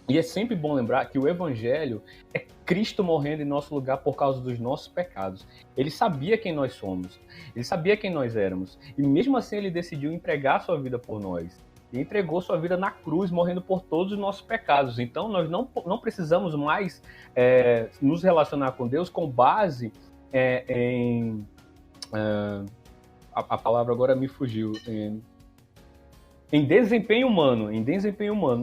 E é sempre bom lembrar que o Evangelho é Cristo morrendo em nosso lugar por causa dos nossos pecados. Ele sabia quem nós somos, ele sabia quem nós éramos, e mesmo assim ele decidiu entregar sua vida por nós. E entregou sua vida na cruz, morrendo por todos os nossos pecados. Então nós não precisamos mais nos relacionar com Deus com base a palavra agora me fugiu, em desempenho humano.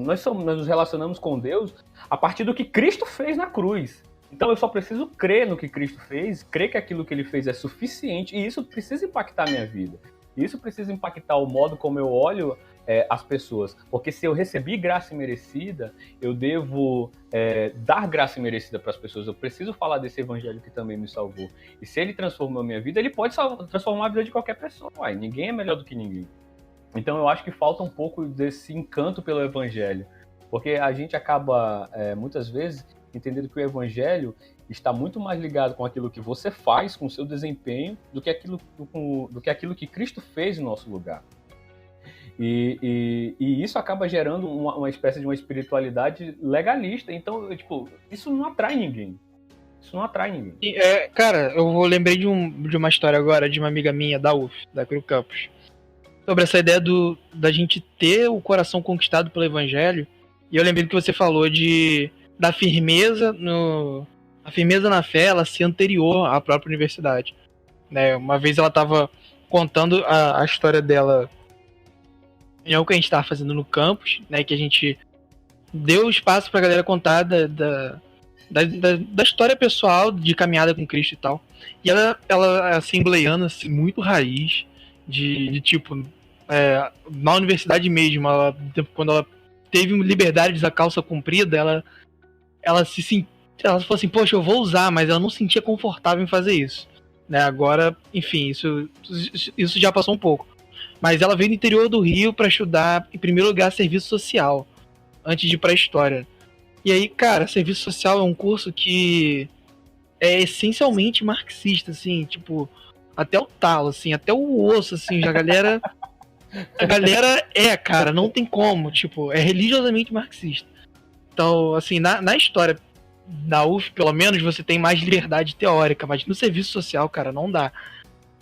Nós nos relacionamos com Deus a partir do que Cristo fez na cruz. Então eu só preciso crer no que Cristo fez, crer que aquilo que ele fez é suficiente, e isso precisa impactar a minha vida. Isso precisa impactar o modo como eu olho as pessoas. Porque se eu recebi graça imerecida, eu devo dar graça imerecida para as pessoas. Eu preciso falar desse evangelho que também me salvou. E se ele transformou a minha vida, ele pode transformar a vida de qualquer pessoa. Ninguém é melhor do que ninguém. Então eu acho que falta um pouco desse encanto pelo evangelho. Porque a gente acaba, muitas vezes, entendendo que o evangelho está muito mais ligado com aquilo que você faz, com o seu desempenho, do que aquilo que Cristo fez em nosso lugar. E isso acaba gerando uma espécie de uma espiritualidade legalista. Então, tipo, isso não atrai ninguém. Isso não atrai ninguém. Cara, eu lembrei de uma história agora de uma amiga minha da UF, da Cru Campus, sobre essa ideia da gente ter o coração conquistado pelo evangelho. E eu lembrei do que você falou da firmeza a firmeza na fé, ela ser anterior à própria universidade, né? Uma vez ela estava contando a história dela em algo que a gente estava fazendo no campus, né? Que a gente deu espaço para a galera contar da história pessoal de caminhada com Cristo e tal. E ela é assembleiana, assim, muito raiz, de tipo, na universidade mesmo, quando ela teve liberdade de usar calça comprida, ela falou assim, poxa, eu vou usar, mas ela não se sentia confortável em fazer isso, né? Agora, enfim, isso já passou um pouco. Mas ela veio do interior do Rio para estudar, em primeiro lugar, serviço social, antes de ir pra história. E aí, cara, serviço social é um curso que é essencialmente marxista, assim, tipo, até o talo, assim, até o osso, assim, a galera cara, não tem como, tipo, é religiosamente marxista. Então, assim, na história da UF, pelo menos, você tem mais liberdade teórica, mas no serviço social, cara, não dá.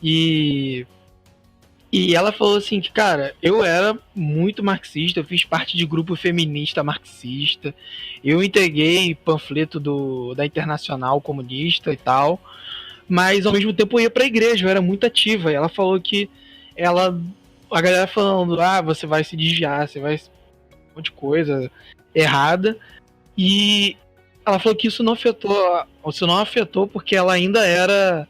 E ela falou assim que, cara, eu era muito marxista, eu fiz parte de grupo feminista marxista, eu entreguei panfleto da Internacional Comunista e tal, mas ao mesmo tempo eu ia pra igreja, eu era muito ativa. E ela falou que a galera falando, você vai se desviar, você vai um monte de coisa errada, e ela falou que isso não afetou porque ela ainda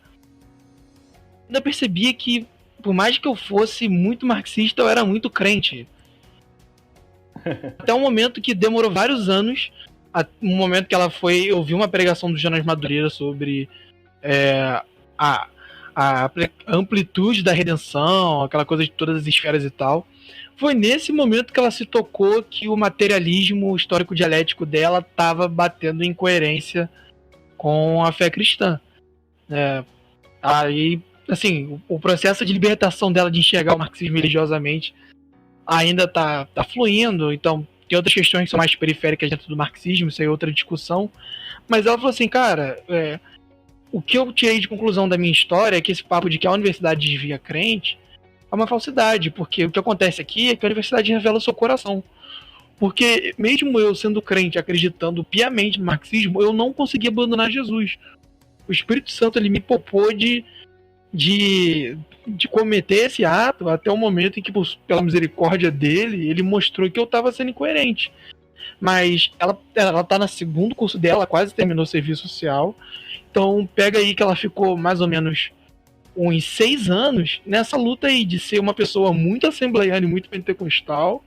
percebia que, por mais que eu fosse muito marxista, eu era muito crente. Até um momento que demorou vários anos, um momento que ela foi ouvir uma pregação do Jonas Madureira sobre a amplitude da redenção, aquela coisa de todas as esferas e tal. Foi nesse momento que ela se tocou que o materialismo histórico-dialético dela estava batendo em coerência com a fé cristã. Aí, assim, o processo de libertação dela de enxergar o marxismo religiosamente ainda tá fluindo. Então tem outras questões que são mais periféricas dentro do marxismo, isso aí é outra discussão. Mas ela falou assim, cara, o que eu tirei de conclusão da minha história é que esse papo de que a universidade desvia crente é uma falsidade, porque o que acontece aqui é que a universidade revela o seu coração. Porque mesmo eu sendo crente, acreditando piamente no marxismo, eu não consegui abandonar Jesus. O Espírito Santo, ele me poupou de cometer esse ato até o momento em que, pela misericórdia dele, ele mostrou que eu estava sendo incoerente. Mas ela tá no segundo curso dela, quase terminou o serviço social. Então pega aí que ela ficou mais ou menos uns 6 anos nessa luta aí de ser uma pessoa muito assembleiana e muito pentecostal,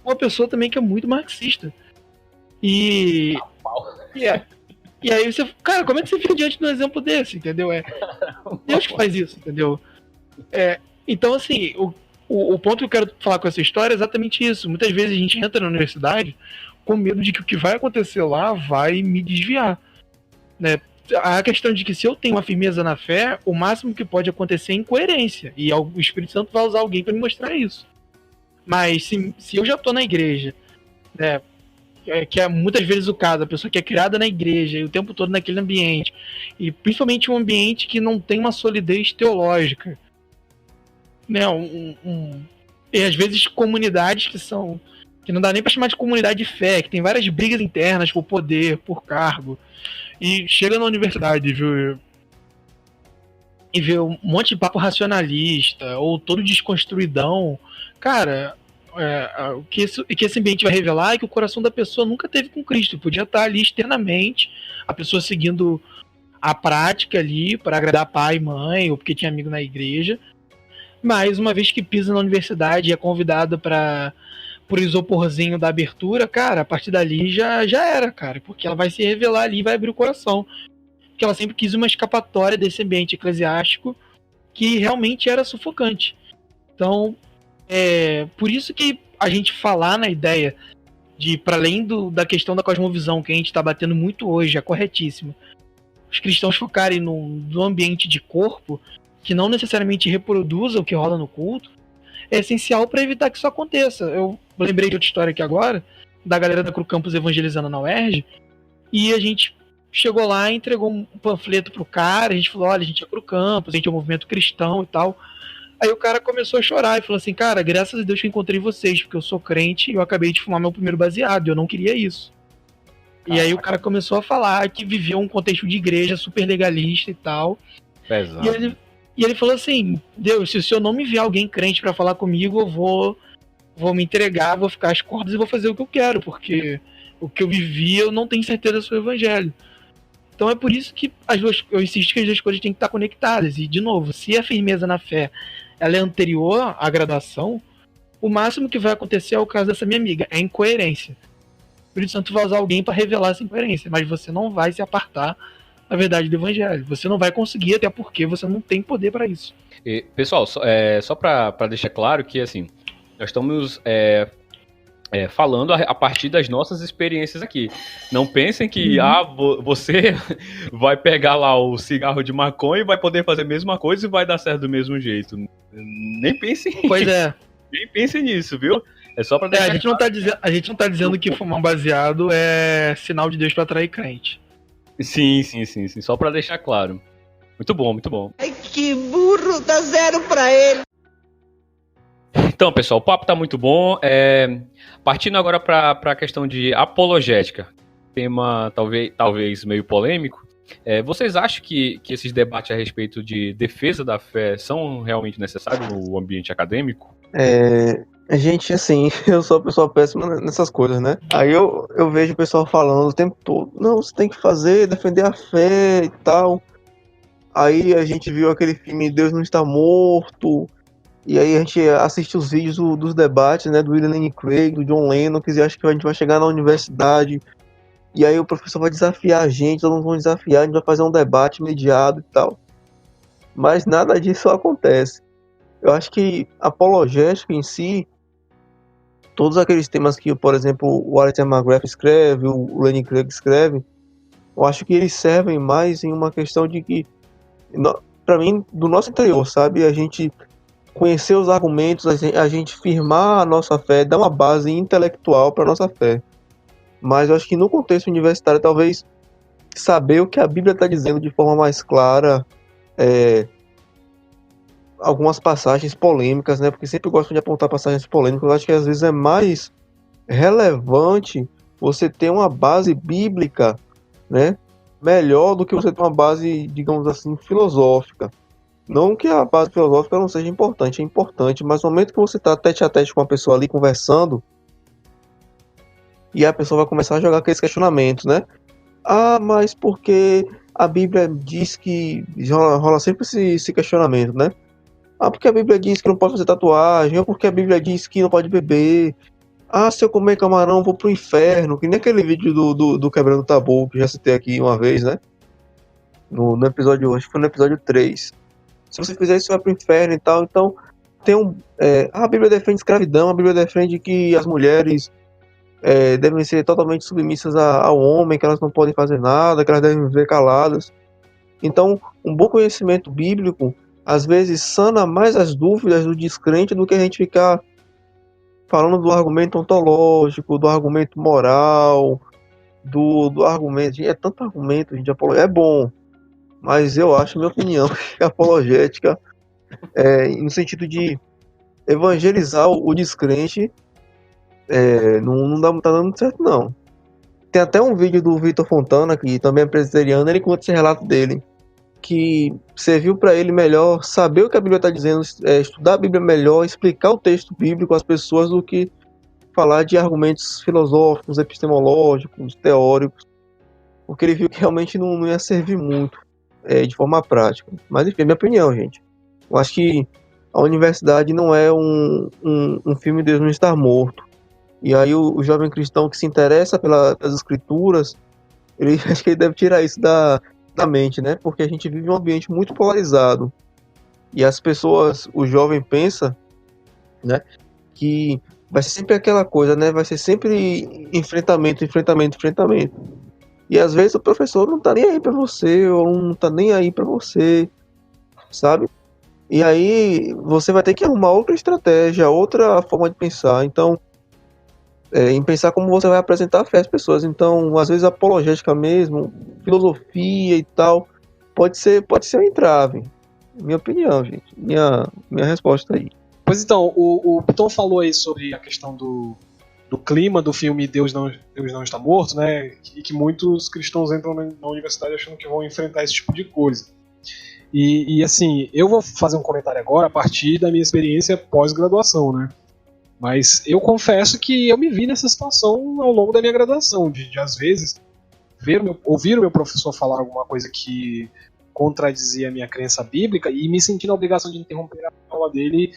uma pessoa também que é muito marxista. E aí você, cara, como é que você fica diante de um exemplo desse, entendeu? Deus que faz isso, entendeu? Então, assim, o ponto que eu quero falar com essa história é exatamente isso. Muitas vezes a gente entra na universidade com medo de que o que vai acontecer lá vai me desviar, né? A questão de que se eu tenho uma firmeza na fé, o máximo que pode acontecer é incoerência. E o Espírito Santo vai usar alguém para me mostrar isso. Mas se eu já estou na igreja, né, que é muitas vezes o caso, a pessoa que é criada na igreja e o tempo todo naquele ambiente, e principalmente um ambiente que não tem uma solidez teológica, né, e às vezes comunidades que não dá nem para chamar de comunidade de fé, que tem várias brigas internas por poder, por cargo, e chega na universidade e vê um monte de papo racionalista ou todo desconstruidão, cara, o que esse ambiente vai revelar é que o coração da pessoa nunca teve com Cristo. Podia estar ali externamente, a pessoa seguindo a prática ali para agradar pai e mãe, ou porque tinha amigo na igreja, mas uma vez que pisa na universidade e é convidada por isoporzinho da abertura, cara, a partir dali já era, cara, porque ela vai se revelar ali e vai abrir o coração. Porque ela sempre quis uma escapatória desse ambiente eclesiástico que realmente era sufocante. Então, por isso que a gente falar na ideia de, para além da questão da cosmovisão que a gente está batendo muito hoje, é corretíssima, os cristãos focarem no ambiente de corpo, que não necessariamente reproduza o que rola no culto, é essencial para evitar que isso aconteça. Eu lembrei de outra história aqui agora, da galera da Cru Campus evangelizando na UERJ, e a gente chegou lá e entregou um panfleto pro cara, a gente falou, olha, a gente é Cru Campus, a gente é um movimento cristão e tal. Aí o cara começou a chorar e falou assim, cara, graças a Deus que eu encontrei vocês, porque eu sou crente e eu acabei de fumar meu primeiro baseado, e eu não queria isso. E aí o cara começou a falar que vivia um contexto de igreja super legalista e tal. Pesado. E ele falou assim, Deus, se o senhor não me enviar alguém crente pra falar comigo, eu vou me entregar, vou ficar às cordas e vou fazer o que eu quero, porque o que eu vivi eu não tenho certeza sobre o evangelho. Então é por isso que eu insisto que as duas coisas têm que estar conectadas. E, de novo, se a firmeza na fé ela é anterior à graduação, o máximo que vai acontecer é o caso dessa minha amiga, é incoerência. O Espírito Santo vai usar alguém para revelar essa incoerência, mas você não vai se apartar da verdade do evangelho. Você não vai conseguir, até porque você não tem poder para isso. E, pessoal, só para deixar claro que, assim, nós estamos falando a partir das nossas experiências aqui. Não pensem que você vai pegar lá o cigarro de maconha e vai poder fazer a mesma coisa e vai dar certo do mesmo jeito. Nem pensem Pois é. Nem pensem nisso, viu? É só pra deixar a gente não tá dizendo que fumar baseado é sinal de Deus para atrair crente. Sim. Só pra deixar claro. Muito bom. Ai, que burro, dá 0 pra ele. Então, pessoal, o papo tá muito bom. Partindo agora para a questão de apologética, tema talvez meio polêmico, vocês acham que esses debates a respeito de defesa da fé são realmente necessários no ambiente acadêmico? Gente, assim, eu sou uma pessoa péssima nessas coisas, né? Aí eu vejo o pessoal falando o tempo todo, não, você tem que defender a fé e tal. Aí a gente viu aquele filme Deus Não Está Morto. E aí a gente assiste os vídeos dos debates, né, do William Lane Craig, do John Lennon, que acha que a gente vai chegar na universidade, e aí o professor vai desafiar a gente, todos vão desafiar, a gente vai fazer um debate mediado e tal. Mas nada disso acontece. Eu acho que apologética em si, todos aqueles temas que, por exemplo, o Alistair McGrath escreve, o Lane Craig escreve, eu acho que eles servem mais em uma questão de que, para mim, do nosso interior, sabe, a gente conhecer os argumentos, a gente firmar a nossa fé, dar uma base intelectual para a nossa fé. Mas eu acho que no contexto universitário, talvez saber o que a Bíblia está dizendo de forma mais clara, algumas passagens polêmicas, né? Porque sempre gosto de apontar passagens polêmicas. Eu acho que às vezes é mais relevante você ter uma base bíblica, né? Melhor do que você ter uma base, digamos assim, filosófica. Não que a base filosófica não seja importante, é importante, mas no momento que você está tete a tete com a pessoa ali conversando, e a pessoa vai começar a jogar aqueles questionamentos, né? Ah, mas porque a Bíblia diz que... rola sempre esse questionamento, né? Ah, porque a Bíblia diz que não pode fazer tatuagem, ou porque a Bíblia diz que não pode beber. Ah, se eu comer camarão, eu vou pro inferno. Que nem aquele vídeo do Quebrando o Tabu, que já citei aqui uma vez, né? No episódio, acho que foi no episódio 3. Se você fizer isso, você vai pro inferno e tal. Então, a Bíblia defende escravidão, a Bíblia defende que as mulheres devem ser totalmente submissas ao homem, que elas não podem fazer nada, que elas devem viver caladas. Então, um bom conhecimento bíblico, às vezes, sana mais as dúvidas do descrente do que a gente ficar falando do argumento ontológico, do argumento moral, do argumento... É tanto argumento, gente, é bom. Mas eu acho, minha opinião, que a apologética, no sentido de evangelizar o descrente, não tá dando certo, não. Tem até um vídeo do Vitor Fontana, que também é presbiteriano, ele conta esse relato dele, que serviu para ele melhor saber o que a Bíblia está dizendo, estudar a Bíblia melhor, explicar o texto bíblico às pessoas, do que falar de argumentos filosóficos, epistemológicos, teóricos, porque ele viu que realmente não ia servir muito. De forma prática. Mas enfim, é minha opinião, gente. Eu acho que a universidade não é um filme Deus Não Está Morto. E aí o jovem cristão que se interessa pelas escrituras, acho que ele deve tirar isso da mente, né? Porque a gente vive um ambiente muito polarizado. E as pessoas, o jovem pensa, né, que vai ser sempre aquela coisa, né? Vai ser sempre enfrentamento. E às vezes o professor não tá nem aí pra você, ou não tá nem aí pra você, sabe? E aí você vai ter que arrumar outra estratégia, outra forma de pensar. Então, em pensar como você vai apresentar a fé às pessoas. Então, às vezes apologética mesmo, filosofia e tal, pode ser um entrave. Minha opinião, gente. Minha resposta aí. Pois então, o Piton falou aí sobre a questão do clima do filme Deus não Está Morto, né? E que muitos cristãos entram na universidade achando que vão enfrentar esse tipo de coisa. E assim, eu vou fazer um comentário agora a partir da minha experiência pós-graduação, né? Mas eu confesso que eu me vi nessa situação ao longo da minha graduação, de às vezes ouvir o meu professor falar alguma coisa que contradizia a minha crença bíblica e me sentir na obrigação de interromper a aula dele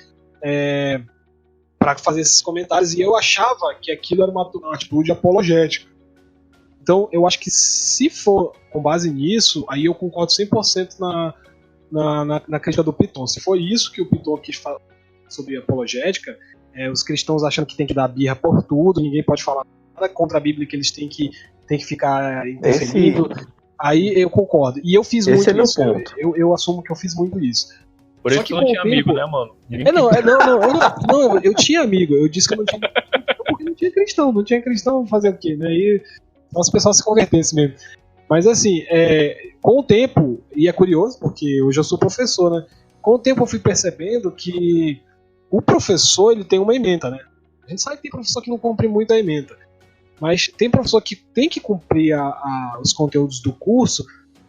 para fazer esses comentários, e eu achava que aquilo era uma atitude apologética. Então eu acho que se for com base nisso, aí eu concordo 100% na crítica do Piton. Se for isso que o Piton quis falar sobre apologética, os cristãos achando que tem que dar birra por tudo, ninguém pode falar nada contra a Bíblia, que eles têm que ficar interferindo. Aí eu concordo. E eu fiz muito isso. Eu assumo que eu fiz muito isso. Por isso que não tinha amigo, né, mano? Eu tinha amigo. Eu disse que eu não tinha porque não tinha cristão fazer o quê, né? Aí os pessoal se convertesse mesmo. Mas assim, com o tempo, e é curioso porque hoje eu sou professor, né? Com o tempo eu fui percebendo que o professor, ele tem uma ementa, né? A gente sabe que tem professor que não cumpre muito a ementa, mas tem professor que tem que cumprir os conteúdos do curso,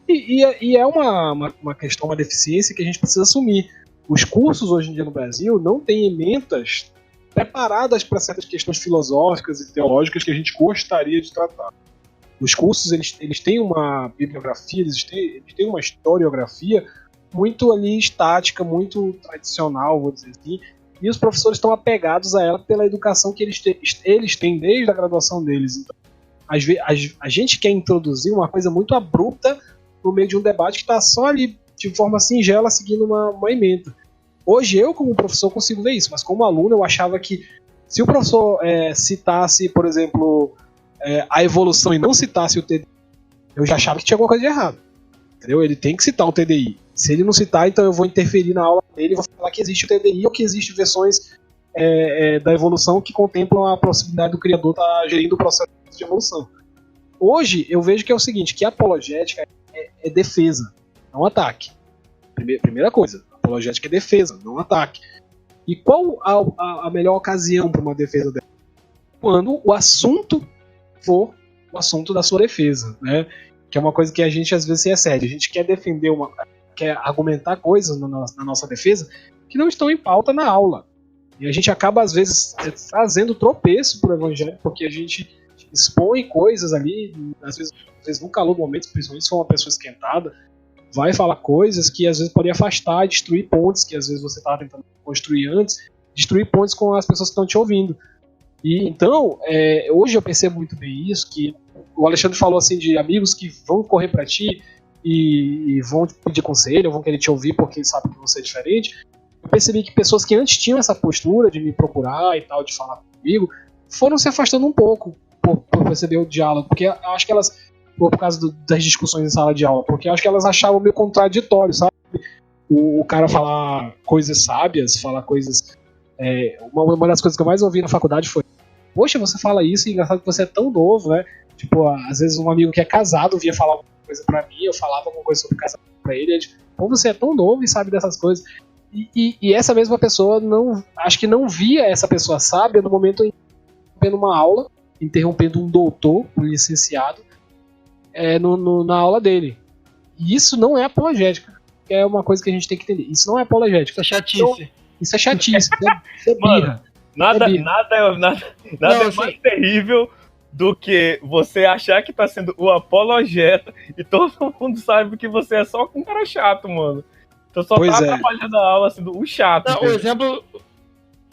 e é uma questão, uma deficiência que a gente precisa assumir. Os cursos hoje em dia no Brasil não têm ementas preparadas para certas questões filosóficas e teológicas que a gente gostaria de tratar. Os cursos, eles têm uma bibliografia, eles têm uma historiografia muito ali estática, muito tradicional, vou dizer assim, e os professores estão apegados a ela pela educação que eles têm desde a graduação deles. Então, a gente quer introduzir uma coisa muito abrupta no meio de um debate que está só ali, de forma singela, seguindo uma ementa. Hoje eu, como professor, consigo ver isso, mas como aluno eu achava que se o professor citasse, por exemplo, a evolução e não citasse o TDI, eu já achava que tinha alguma coisa de errado. Entendeu? Ele tem que citar o TDI. Se ele não citar, então eu vou interferir na aula dele e vou falar que existe o TDI ou que existem versões da evolução que contemplam a possibilidade do criador estar gerindo o processo de evolução. Hoje eu vejo que é o seguinte, que a apologética é defesa, não ataque. Primeira coisa, apologética é defesa, não ataque. E qual a melhor ocasião para uma defesa dessa? Quando o assunto for o assunto da sua defesa, né? Que é uma coisa que a gente às vezes se excede. A gente quer defender quer argumentar coisas na nossa defesa que não estão em pauta na aula. E a gente acaba, às vezes, trazendo tropeço pro evangelho, porque a gente expõe coisas ali, às vezes no calor do momento, principalmente se for uma pessoa esquentada, vai falar coisas que às vezes podem afastar, destruir pontes que às vezes você estava tentando construir antes, destruir pontes com as pessoas que estão te ouvindo. E então, hoje eu percebo muito bem isso, que o Alexandre falou assim de amigos que vão correr para ti e vão te pedir conselho, vão querer te ouvir porque sabem que você é diferente. Eu percebi que pessoas que antes tinham essa postura de me procurar e tal, de falar comigo, foram se afastando um pouco por perceber o diálogo, porque eu acho que elas, por causa das discussões em sala de aula, porque eu acho que elas achavam meio contraditório, sabe? O cara falar coisas sábias, falar coisas... uma das coisas que eu mais ouvi na faculdade foi: poxa, você fala isso e engraçado que você é tão novo, né? Tipo, às vezes um amigo que é casado vinha falar alguma coisa pra mim, eu falava alguma coisa sobre casamento pra ele, tipo, pô, você é tão novo e sabe dessas coisas. E essa mesma pessoa, acho que não via essa pessoa sábia no momento interrompendo uma aula, interrompendo um doutor, um licenciado, na aula dele. E isso não é apologética. É uma coisa que a gente tem que entender. Isso não é apologética. Isso é chatice. Então, isso é chatice. Isso é birra. Nada é mais terrível do que você achar que tá sendo o apologeta e todo mundo sabe que você é só um cara chato, mano. Então só tá atrapalhando a aula sendo o chato. Não, o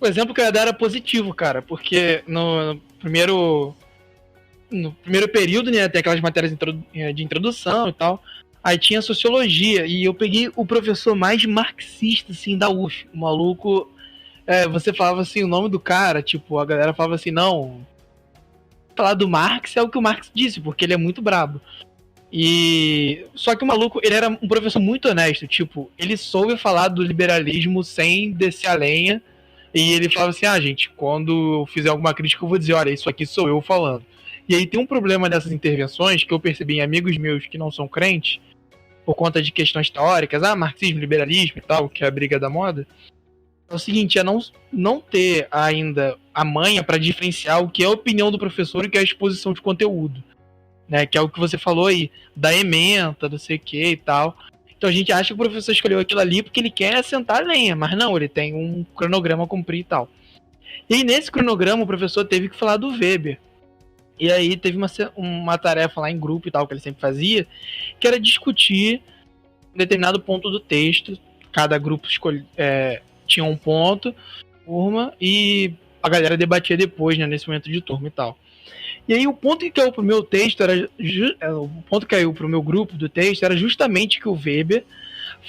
exemplo que eu ia dar era positivo, cara, porque no primeiro período, né, tem aquelas matérias de introdução e tal, aí tinha sociologia, e eu peguei o professor mais marxista, assim, da UF, o maluco, você falava assim, o nome do cara, tipo, a galera falava assim, não, falar do Marx é o que o Marx disse, porque ele é muito brabo. E só que o maluco, ele era um professor muito honesto, tipo, ele soube falar do liberalismo sem descer a lenha, e ele falava assim, gente, quando eu fizer alguma crítica eu vou dizer, olha, isso aqui sou eu falando. E aí tem um problema dessas intervenções que eu percebi em amigos meus que não são crentes, por conta de questões teóricas, marxismo, liberalismo e tal, que é a briga da moda, é o seguinte, é não ter ainda a manha para diferenciar o que é a opinião do professor e o que é a exposição de conteúdo. Né, que é o que você falou aí, da ementa, não sei o que e tal. Então a gente acha que o professor escolheu aquilo ali porque ele quer assentar a lenha, mas não, ele tem um cronograma a cumprir e tal. E aí, nesse cronograma o professor teve que falar do Weber. E aí teve uma tarefa lá em grupo e tal, que ele sempre fazia, que era discutir um determinado ponto do texto. Cada grupo tinha um ponto, turma, e a galera debatia depois, né, nesse momento de turma e tal. E aí o ponto que caiu pro meu texto o ponto que caiu pro meu grupo do texto era justamente que o Weber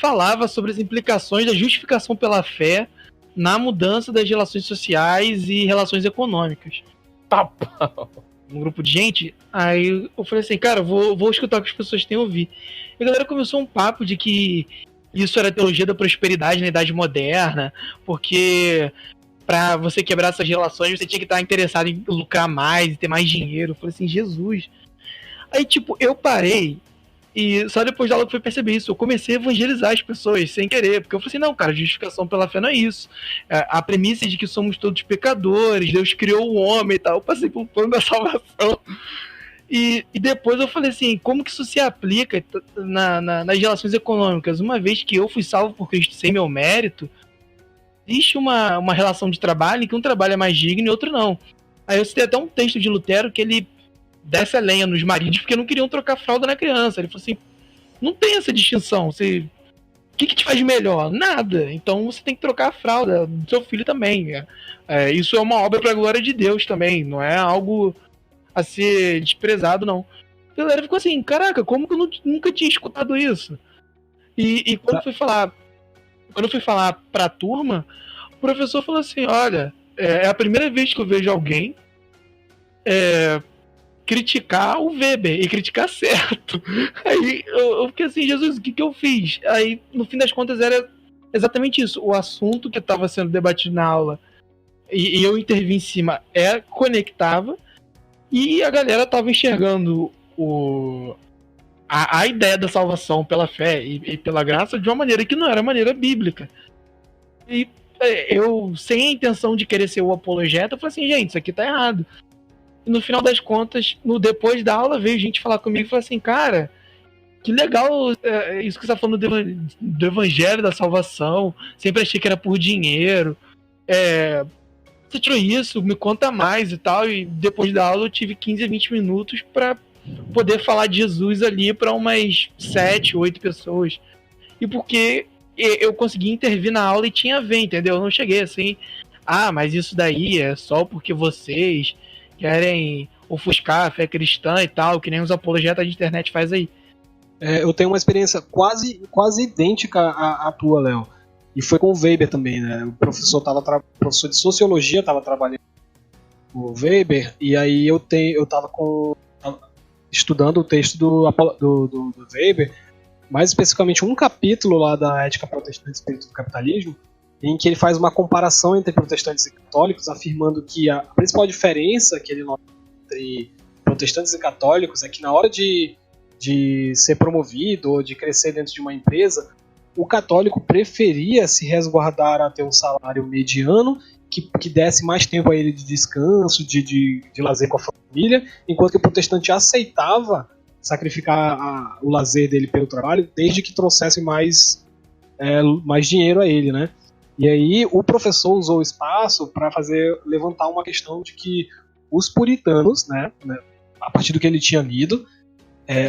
falava sobre as implicações da justificação pela fé na mudança das relações sociais e relações econômicas. Um grupo de gente, aí eu falei assim, cara, vou escutar o que as pessoas têm a ouvir. E a galera começou um papo de que isso era teologia da prosperidade na Idade Moderna, porque pra você quebrar essas relações, você tinha que estar interessado em lucrar mais e ter mais dinheiro. Eu falei assim, Jesus. Aí, tipo, eu parei e só depois da aula que eu fui perceber isso. Eu comecei a evangelizar as pessoas sem querer, porque eu falei assim, não, cara, justificação pela fé não é isso. A premissa de que somos todos pecadores, Deus criou o homem e tal. Eu passei pelo plano da salvação. E depois eu falei assim, como que isso se aplica nas relações econômicas? Uma vez que eu fui salvo por Cristo sem meu mérito, existe uma relação de trabalho em que um trabalho é mais digno e outro não. Aí eu citei até um texto de Lutero que ele desce a lenha nos maridos porque não queriam trocar fralda na criança. Ele falou assim, não tem essa distinção. O que te faz melhor? Nada. Então você tem que trocar a fralda do seu filho também. Isso é uma obra para a glória de Deus também. Não é algo a ser desprezado, não. A galera ficou assim, caraca, como que eu nunca tinha escutado isso? E quando eu fui falar pra turma, o professor falou assim, olha, é a primeira vez que eu vejo alguém criticar o Weber, e criticar certo. Aí eu fiquei assim, Jesus, o que eu fiz? Aí, no fim das contas, era exatamente isso. O assunto que estava sendo debatido na aula, e eu intervi em cima, conectava, e a galera estava enxergando a ideia da salvação pela fé e pela graça de uma maneira que não era maneira bíblica. E eu, sem a intenção de querer ser o apologeta, eu falei assim, gente, isso aqui tá errado. E no final das contas, depois da aula, veio gente falar comigo e falou assim, cara, que legal isso que você tá falando do evangelho da salvação, sempre achei que era por dinheiro, você tirou isso, me conta mais e tal. E depois da aula eu tive 15 a 20 minutos pra poder falar de Jesus ali para umas 7, 8 pessoas. E porque eu consegui intervir na aula e tinha a ver, entendeu? Eu não cheguei assim, mas isso daí é só porque vocês querem ofuscar a fé cristã e tal, que nem os apologetas de internet faz aí. Eu tenho uma experiência quase idêntica à tua, Léo. E foi com o Weber também, né? O professor de sociologia estava trabalhando com o Weber, e aí eu estava estudando o texto do Weber, mais especificamente um capítulo lá da Ética Protestante do Espírito do Capitalismo, em que ele faz uma comparação entre protestantes e católicos, afirmando que a principal diferença que ele nota entre protestantes e católicos é que na hora de ser promovido ou de crescer dentro de uma empresa, o católico preferia se resguardar a ter um salário mediano que desse mais tempo a ele de descanso, de lazer com a família, enquanto que o protestante aceitava sacrificar o lazer dele pelo trabalho, desde que trouxesse mais dinheiro a ele, né? E aí o professor usou o espaço para levantar uma questão de que os puritanos, né, a partir do que ele tinha lido,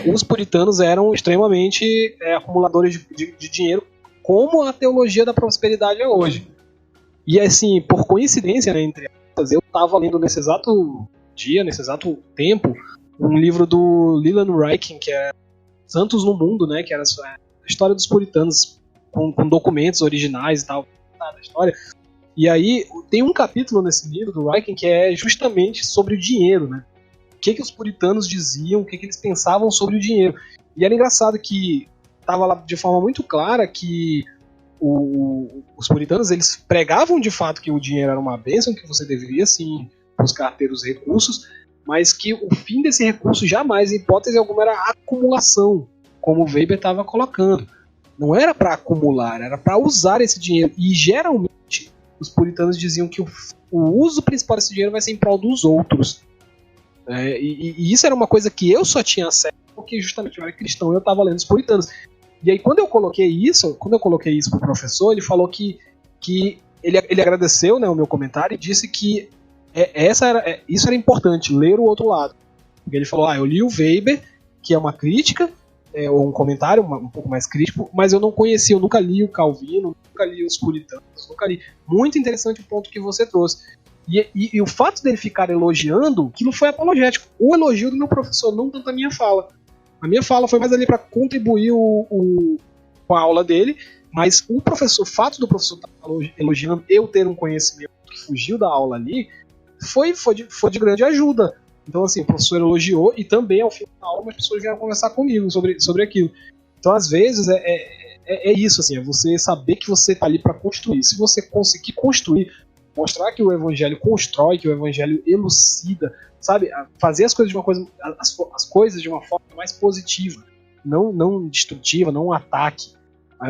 os puritanos eram extremamente acumuladores de dinheiro, como a teologia da prosperidade é hoje. E assim, por coincidência, né, entre aspas, eu estava lendo nesse exato dia, nesse exato tempo, um livro do Leland Ryken, que é Santos no Mundo, né, que era a história dos puritanos, com documentos originais e tal, da história. E aí tem um capítulo nesse livro do Ryken que é justamente sobre o dinheiro, né? que os puritanos diziam, o que eles pensavam sobre o dinheiro. E era engraçado que estava lá de forma muito clara que os puritanos, eles pregavam de fato que o dinheiro era uma bênção, que você deveria sim buscar ter os recursos, mas que o fim desse recurso jamais, em hipótese alguma, era a acumulação, como o Weber estava colocando. Não era para acumular, era para usar esse dinheiro. E geralmente os puritanos diziam que o uso principal desse dinheiro vai ser em prol dos outros. E isso era uma coisa que eu só tinha acesso porque justamente eu era cristão e eu estava lendo os puritanos. E aí quando eu coloquei isso pro professor, ele falou que ele agradeceu, né, o meu comentário e disse que isso era importante, ler o outro lado. Porque ele falou, eu li o Weber, que é uma crítica, ou um comentário um pouco mais crítico, mas eu não conhecia, eu nunca li o Calvino, nunca li os puritanos, nunca li. Muito interessante o ponto que você trouxe. E o fato dele ficar elogiando, aquilo foi apologético. O elogio do meu professor, não tanto a minha fala. A minha fala foi mais ali para contribuir com a aula dele, mas o fato do professor estar elogiando eu ter um conhecimento que fugiu da aula ali, foi de grande ajuda. Então, assim, o professor elogiou e também, ao fim da aula, as pessoas vieram conversar comigo sobre aquilo. Então, às vezes, é isso, assim, é você saber que você está ali para construir. Se você conseguir construir, mostrar que o evangelho constrói, que o evangelho elucida, sabe? Fazer as coisas de uma forma mais positiva, não destrutiva, não um ataque.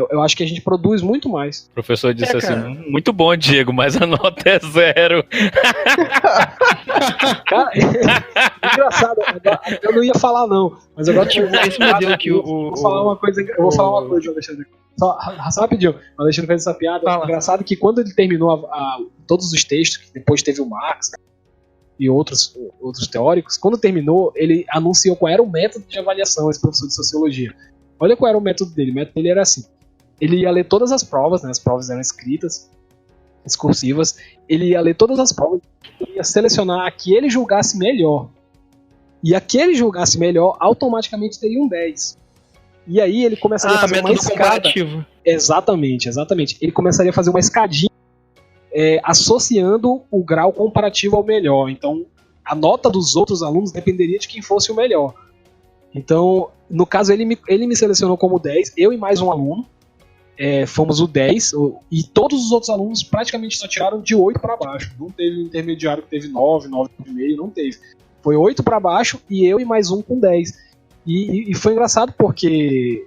Eu acho que a gente produz muito mais. O professor disse assim, muito bom, Diego, mas a nota é 0. Cara, engraçado, eu não ia falar não, mas agora esse modelo que eu vou falar uma coisa, Alexandre. Só rapidinho, o Alexandre fez essa piada. Fala. Engraçado que quando ele terminou todos os textos, que depois teve o Marx, né, e outros teóricos, quando terminou, ele anunciou qual era o método de avaliação, esse professor de sociologia. Olha qual era o método dele. O método dele era assim: ele ia ler todas as provas, né, as provas eram escritas, discursivas, ele ia ler todas as provas, ele ia selecionar a que ele julgasse melhor. E a que ele julgasse melhor, automaticamente teria um 10. E aí ele começaria a fazer uma escada. Comparativo. Exatamente. Ele começaria a fazer uma escadinha associando o grau comparativo ao melhor. Então, a nota dos outros alunos dependeria de quem fosse o melhor. Então, no caso, ele me selecionou como 10, eu e mais um aluno. Fomos o 10, e todos os outros alunos praticamente só tiraram de 8 para baixo. Não teve intermediário que teve 9, 9,5, não teve. Foi 8 para baixo e eu e mais um com 10. E foi engraçado porque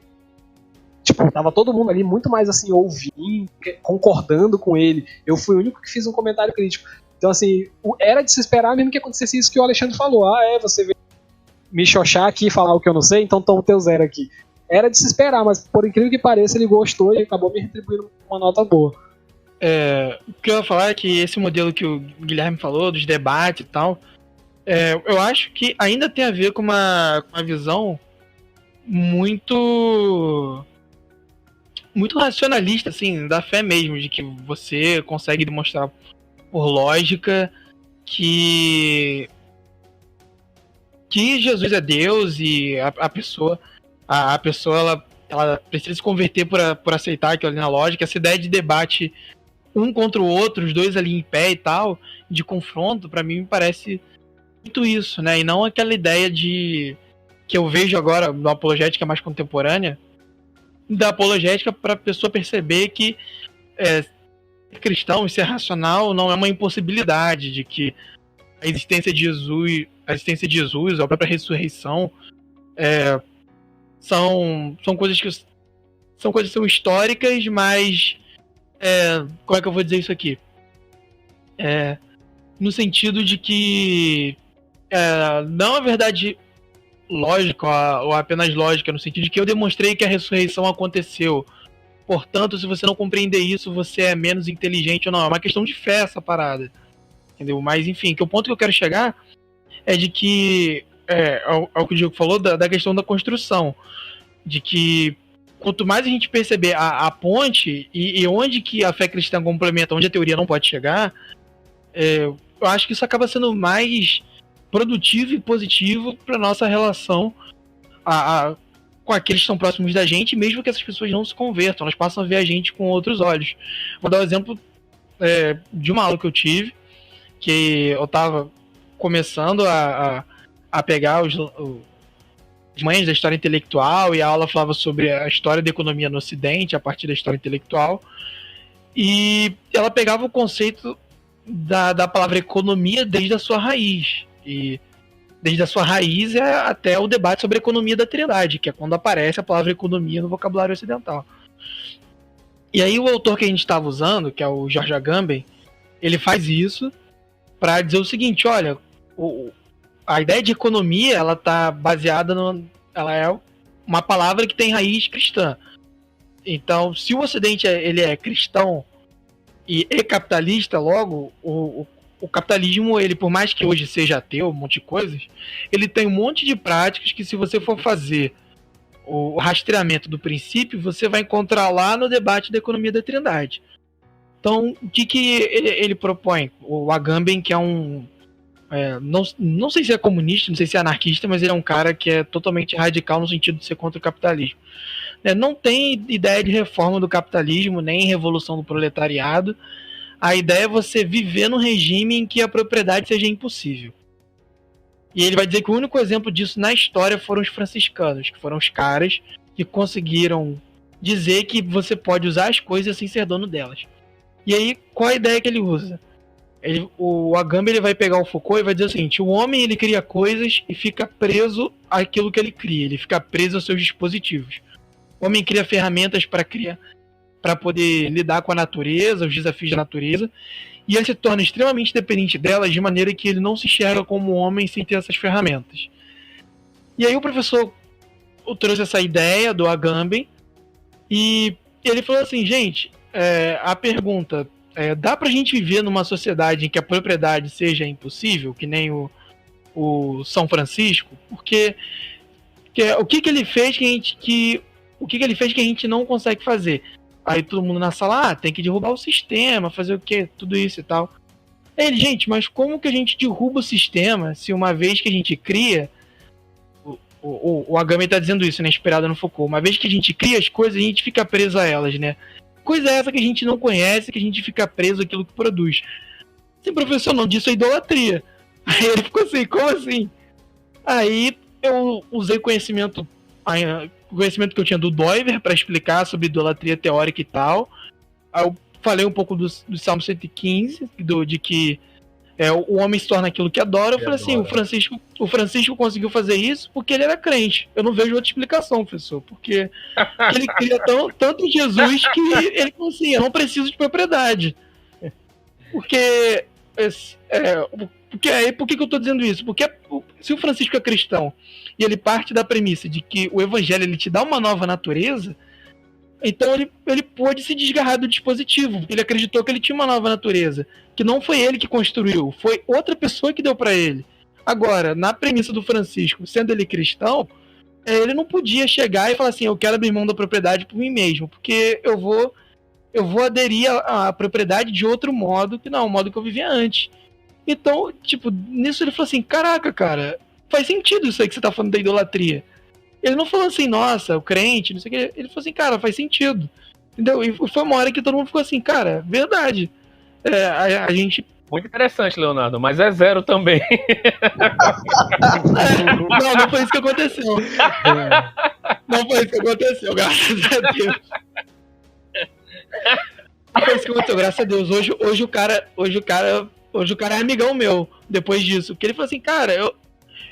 tava todo mundo ali muito mais assim, ouvindo, concordando com ele. Eu fui o único que fiz um comentário crítico. Então, assim, era de se esperar mesmo que acontecesse isso que o Alexandre falou. Você veio me xoxar aqui e falar o que eu não sei, então toma o teu 0 aqui. Era de se esperar, mas por incrível que pareça, ele gostou e acabou me retribuindo uma nota boa. O que eu ia falar é que esse modelo que o Guilherme falou, dos debates e tal, eu acho que ainda tem a ver com uma visão muito racionalista, assim, da fé mesmo, de que você consegue demonstrar por lógica que Jesus é Deus e a pessoa ela precisa se converter por aceitar aquilo ali na lógica. Essa ideia de debate um contra o outro, os dois ali em pé e tal, de confronto, pra mim me parece muito isso, né? E não aquela ideia que eu vejo agora na apologética mais contemporânea, da apologética para a pessoa perceber que ser cristão e ser racional não é uma impossibilidade, de que a existência de Jesus, a própria ressurreição, são coisas que são históricas, mas como é que eu vou dizer isso aqui? No sentido de que não é verdade lógica ou apenas lógica, no sentido de que eu demonstrei que a ressurreição aconteceu. Portanto, se você não compreender isso, você é menos inteligente ou não. É uma questão de fé essa parada. Entendeu? Mas, enfim, que o ponto que eu quero chegar é de que ao que o Diego falou, da questão da construção. De que quanto mais a gente perceber a ponte e onde que a fé cristã complementa, onde a teoria não pode chegar, eu acho que isso acaba sendo mais produtivo e positivo para nossa relação com aqueles que estão próximos da gente, mesmo que essas pessoas não se convertam, elas passam a ver a gente com outros olhos. Vou dar um exemplo de uma aula que eu tive, que eu estava começando a a pegar as manhas da história intelectual, e a aula falava sobre a história da economia no Ocidente, a partir da história intelectual, e ela pegava o conceito da palavra economia desde a sua raiz, e desde a sua raiz até o debate sobre a economia da Trindade, que é quando aparece a palavra economia no vocabulário ocidental. E aí o autor que a gente estava usando, que é o George Agamben, ele faz isso para dizer o seguinte: olha, a ideia de economia, ela tá baseada ela é uma palavra que tem raiz cristã. Então, se o Ocidente ele é cristão e capitalista, logo o capitalismo, ele, por mais que hoje seja ateu, um monte de coisas, ele tem um monte de práticas que, se você for fazer o rastreamento do princípio, você vai encontrar lá no debate da economia da Trindade. Então, o que ele propõe? O Agamben, que é não sei se é comunista, não sei se é anarquista, mas ele é um cara que é totalmente radical no sentido de ser contra o capitalismo. Não tem ideia de reforma do capitalismo, nem revolução do proletariado. A ideia é você viver num regime em que a propriedade seja impossível. E ele vai dizer que o único exemplo disso na história foram os franciscanos, que foram os caras que conseguiram dizer que você pode usar as coisas sem ser dono delas. E aí, qual a ideia que ele usa? O Agamben, ele vai pegar o Foucault e vai dizer o seguinte: o homem, ele cria coisas e fica preso àquilo que ele cria, ele fica preso aos seus dispositivos. O homem cria ferramentas para poder lidar com a natureza, os desafios da natureza, e ele se torna extremamente dependente delas, de maneira que ele não se enxerga como homem sem ter essas ferramentas. E aí o professor trouxe essa ideia do Agamben, e ele falou assim: gente, a pergunta, dá pra gente viver numa sociedade em que a propriedade seja impossível, que nem o São Francisco? Porque o que ele fez que a gente não consegue fazer? Aí todo mundo na sala, tem que derrubar o sistema, fazer o quê? Tudo isso e tal. Aí ele: gente, mas como que a gente derruba o sistema se uma vez que a gente cria... O Agamben tá dizendo isso, né? Inspirado no Foucault. Uma vez que a gente cria as coisas, a gente fica preso a elas, né? Coisa é essa que a gente não conhece, que a gente fica preso àquilo que produz. Sim, professor, não, disso é idolatria. Aí ele ficou assim: como assim? Aí eu usei conhecimento que eu tinha do Doiver para explicar sobre idolatria teórica e tal. Aí eu falei um pouco do Salmo 115, de que o homem se torna aquilo que adora. Eu falei assim: o Francisco conseguiu fazer isso porque ele era crente. Eu não vejo outra explicação, professor, porque ele queria tanto em Jesus que ele falou assim: eu não preciso de propriedade. Porque por que eu estou dizendo isso? Porque se o Francisco é cristão e ele parte da premissa de que o evangelho ele te dá uma nova natureza, então ele pôde se desgarrar do dispositivo. Ele acreditou que ele tinha uma nova natureza, que não foi ele que construiu, foi outra pessoa que deu para ele. Agora, na premissa do Francisco, sendo ele cristão, ele não podia chegar e falar assim: eu quero abrir mão da propriedade por mim mesmo, porque eu vou aderir à propriedade de outro modo, que não é o modo que eu vivia antes. Então, tipo, nisso ele falou assim: caraca, cara, faz sentido isso aí que você tá falando da idolatria. Ele não falou assim: nossa, o crente, não sei o que. Ele falou assim: cara, faz sentido. Entendeu? E foi uma hora que todo mundo ficou assim: cara, verdade. A gente... Muito interessante, Leonardo, mas é zero também. Não foi isso que aconteceu. Não foi isso que aconteceu, graças a Deus. Não foi isso que aconteceu, graças a Deus. Hoje o cara é amigão meu, depois disso. Porque ele falou assim: cara,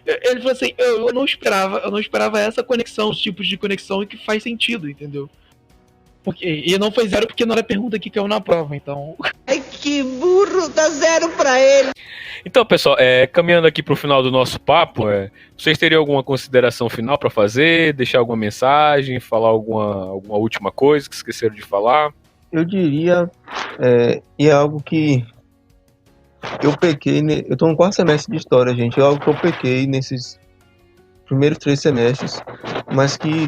ele falou assim: eu não esperava essa conexão, os tipos de conexão que faz sentido, entendeu? E não foi zero porque não era pergunta que caiu na prova, então... Ai, que burro, dá zero pra ele. Então, pessoal, caminhando aqui pro final do nosso papo, vocês teriam alguma consideração final para fazer? Deixar alguma mensagem? Falar alguma última coisa que esqueceram de falar? Eu diria, e é algo que eu pequei, eu tô no quarto semestre de história, gente, é algo que eu pequei nesses primeiros 3 semestres, mas que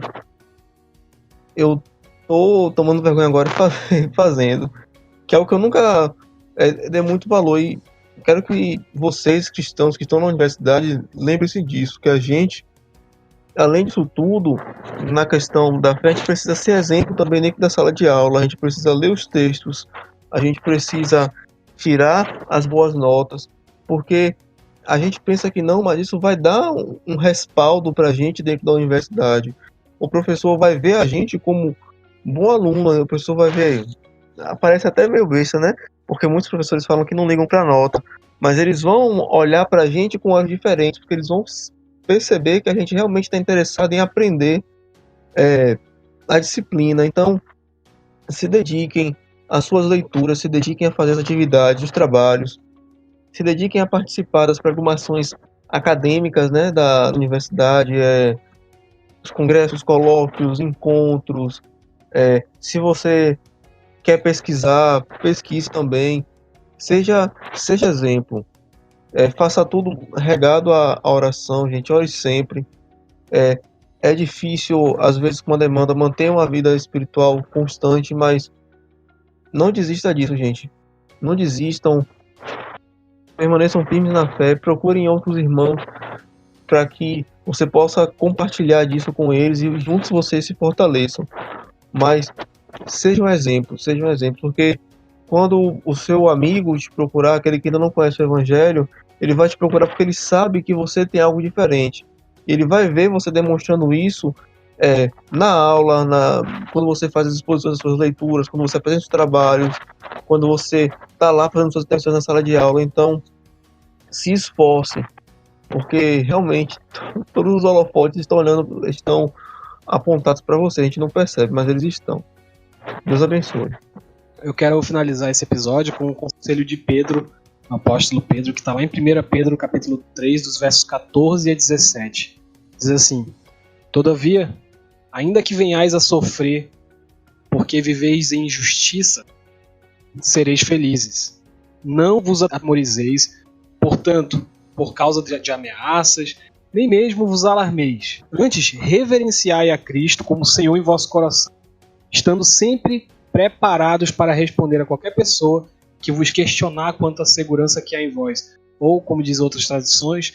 eu tô tomando vergonha agora fazendo, que é algo que eu nunca dei muito valor, e quero que vocês, cristãos que estão na universidade, lembrem-se disso, que a gente, além disso tudo, na questão da fé, a gente precisa ser exemplo também dentro da sala de aula, a gente precisa ler os textos, a gente precisa tirar as boas notas, porque a gente pensa que não, mas isso vai dar um respaldo pra gente dentro da universidade. O professor vai ver a gente como bom aluno, o professor vai ver, parece até meio besta, né? Porque muitos professores falam que não ligam pra nota, mas eles vão olhar pra gente com olhos diferentes, porque eles vão perceber que a gente realmente está interessado em aprender a disciplina. Então, se dediquem às suas leituras, se dediquem a fazer as atividades, os trabalhos, se dediquem a participar das programações acadêmicas, né, da universidade, os congressos, colóquios, encontros. Se você quer pesquisar, pesquise também. Seja exemplo. Faça tudo regado à oração, gente. Ore sempre. É difícil, às vezes, com a demanda, manter uma vida espiritual constante, mas não desista disso, gente. Não desistam. Permaneçam firmes na fé. Procurem outros irmãos para que você possa compartilhar disso com eles e juntos vocês se fortaleçam. Mas seja um exemplo, porque quando o seu amigo te procurar, aquele que ainda não conhece o Evangelho, ele vai te procurar porque ele sabe que você tem algo diferente. Ele vai ver você demonstrando isso na aula, quando você faz as exposições das suas leituras, quando você apresenta os trabalhos, quando você está lá fazendo suas atenções na sala de aula. Então, se esforce, porque realmente todos os holofotes estão apontados para você. A gente não percebe, mas eles estão. Deus abençoe. Eu quero finalizar esse episódio com o conselho de Pedro, o apóstolo Pedro, que está lá em 1 Pedro, capítulo 3, dos versos 14 a 17. Diz assim: Todavia, ainda que venhais a sofrer, porque viveis em injustiça, sereis felizes. Não vos atemorizeis, portanto, por causa de ameaças, nem mesmo vos alarmeis. Antes, reverenciai a Cristo como Senhor em vosso coração, estando sempre preparados para responder a qualquer pessoa que vos questionar quanto à segurança que há em vós, ou, como diz outras traduções,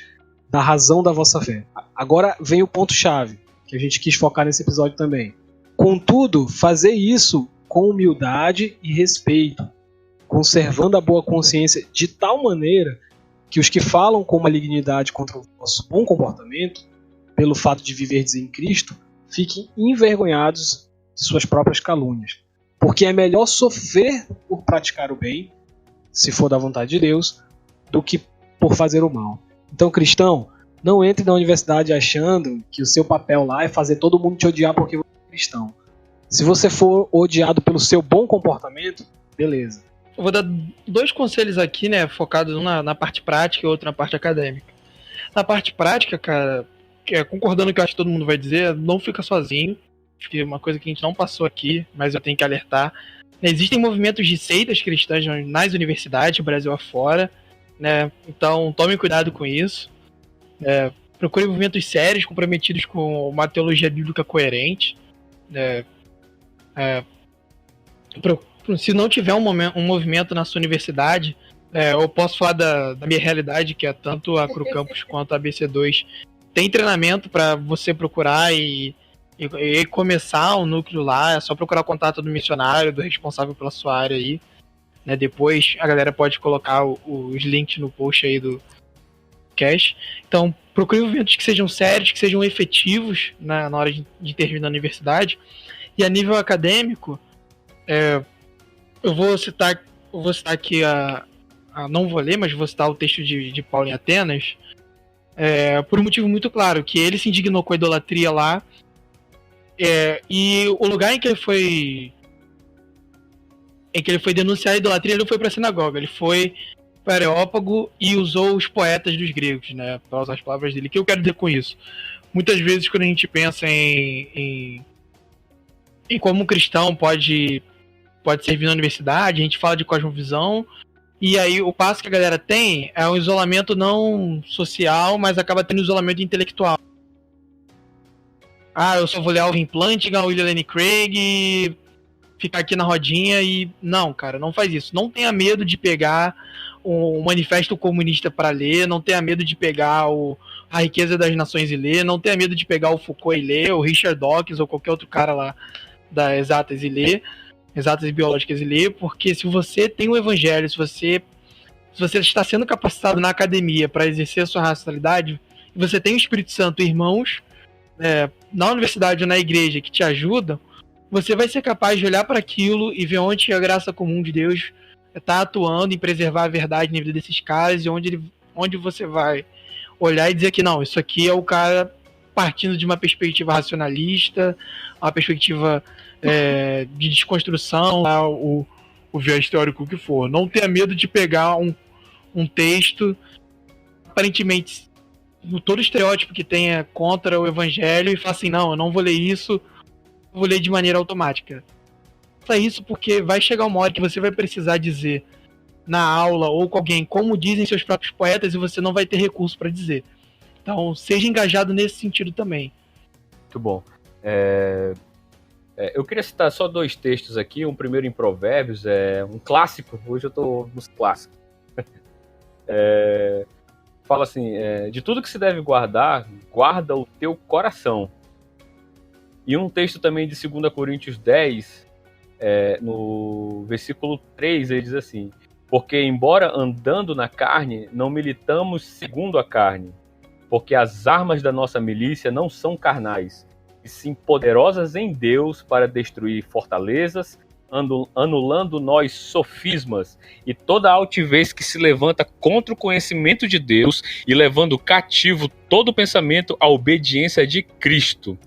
da razão da vossa fé. Agora vem o ponto-chave, que a gente quis focar nesse episódio também. Contudo, fazei isso com humildade e respeito, conservando a boa consciência de tal maneira que os que falam com malignidade contra o vosso bom comportamento, pelo fato de viverdes em Cristo, fiquem envergonhados de suas próprias calúnias. Porque é melhor sofrer por praticar o bem, se for da vontade de Deus, do que por fazer o mal. Então, cristão, não entre na universidade achando que o seu papel lá é fazer todo mundo te odiar porque você é cristão. Se você for odiado pelo seu bom comportamento, beleza. Eu vou dar 2 conselhos aqui, né, focados um na parte prática e outro na parte acadêmica. Na parte prática, cara, concordando com o que eu acho que todo mundo vai dizer, não fica sozinho. Acho que é uma coisa que a gente não passou aqui, mas eu tenho que alertar. Existem movimentos de seitas cristãs nas universidades, Brasil afora, né? Então tome cuidado com isso. Procure movimentos sérios, comprometidos com uma teologia bíblica coerente. Se não tiver um movimento na sua universidade, eu posso falar da minha realidade, que é tanto a Cru Campus quanto a BC2. Tem treinamento para você procurar e começar um núcleo lá. É só procurar o contato do missionário, do responsável pela sua área aí, né? Depois a galera pode colocar os links no post aí do cast. Então procure movimentos que sejam sérios, que sejam efetivos na hora de intervir na universidade. E a nível acadêmico, eu vou citar aqui não vou ler, mas vou citar o texto de Paulo em Atenas, por um motivo muito claro, que ele se indignou com a idolatria lá, e o lugar em que ele foi denunciar a idolatria, ele não foi para a sinagoga, ele foi para Areópago e usou os poetas dos gregos, né, para usar as palavras dele. O que eu quero dizer com isso? Muitas vezes, quando a gente pensa em como um cristão pode servir na universidade, a gente fala de cosmovisão, e aí o passo que a galera tem é um isolamento não social, mas acaba tendo isolamento intelectual. Eu só vou ler Alvin Plantinga, William Lane Craig, ficar aqui na rodinha e... Não, cara, não faz isso. Não tenha medo de pegar um manifesto comunista para ler, não tenha medo de pegar A Riqueza das Nações e ler, não tenha medo de pegar o Foucault e ler, o Richard Dawkins ou qualquer outro cara lá da Exatas e ler, Exatas e Biológicas e ler, porque se você tem o Evangelho, se você se você está sendo capacitado na academia para exercer a sua racionalidade, e você tem o Espírito Santo, irmãos, na universidade ou na igreja que te ajudam, você vai ser capaz de olhar para aquilo e ver onde a graça comum de Deus está atuando em preservar a verdade na vida desses caras, e onde você vai olhar e dizer que não, isso aqui é o cara partindo de uma perspectiva racionalista, uma perspectiva de desconstrução, o viés teórico que for. Não tenha medo de pegar um texto, aparentemente, todo o estereótipo que tenha contra o evangelho, e falar assim, não, eu não vou ler isso, eu vou ler de maneira automática. Faça isso porque vai chegar uma hora que você vai precisar dizer na aula ou com alguém como dizem seus próprios poetas, e você não vai ter recurso para dizer. Então, seja engajado nesse sentido também. Muito bom. Eu queria citar só 2 textos aqui. Um primeiro em Provérbios, um clássico. Hoje eu estou nos clássicos. Fala assim, de tudo que se deve guardar, guarda o teu coração. E um texto também de 2 Coríntios 10, no versículo 3, ele diz assim: porque embora andando na carne, não militamos segundo a carne, porque as armas da nossa milícia não são carnais, e sim poderosas em Deus para destruir fortalezas, anulando nós sofismas e toda altivez que se levanta contra o conhecimento de Deus, e levando cativo todo pensamento à obediência de Cristo.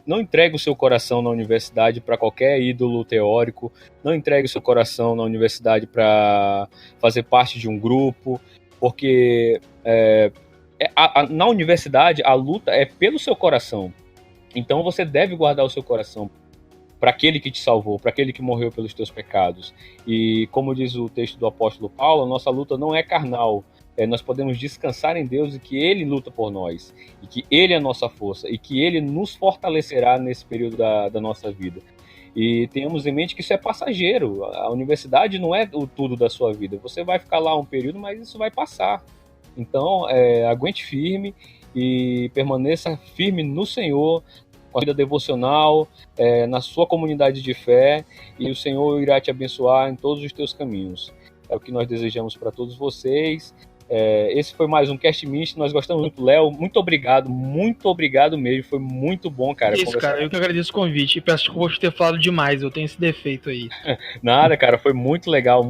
Não entregue o seu coração na universidade para qualquer ídolo teórico, não entregue o seu coração na universidade para fazer parte de um grupo, porque na universidade a luta é pelo seu coração. Então você deve guardar o seu coração para aquele que te salvou, para aquele que morreu pelos teus pecados. E como diz o texto do apóstolo Paulo, a nossa luta não é carnal. Nós podemos descansar em Deus, e que Ele luta por nós, e que Ele é a nossa força, e que Ele nos fortalecerá nesse período da nossa vida. E tenhamos em mente que isso é passageiro. A universidade não é o tudo da sua vida. Você vai ficar lá um período, mas isso vai passar. Então, aguente firme e permaneça firme no Senhor, com a vida devocional, na sua comunidade de fé, e o Senhor irá te abençoar em todos os teus caminhos. É o que nós desejamos para todos vocês. Esse foi mais um Cast Mist. Nós gostamos muito, Léo. Muito obrigado mesmo. Foi muito bom, cara. Isso, cara, eu que agradeço o convite e peço desculpa por ter falado demais. Eu tenho esse defeito aí. Nada, cara, foi muito legal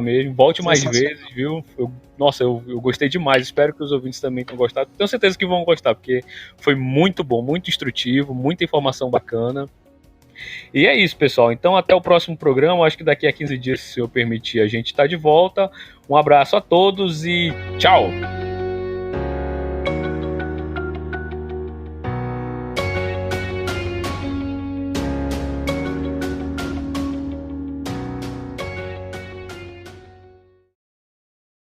mesmo. Volte mais vezes, viu? Eu gostei demais. Espero que os ouvintes também tenham gostado. Tenho certeza que vão gostar, porque foi muito bom, muito instrutivo, muita informação bacana. E é isso, pessoal. Então, até o próximo programa. Acho que daqui a 15 dias, se eu permitir, a gente está de volta. Um abraço a todos e tchau!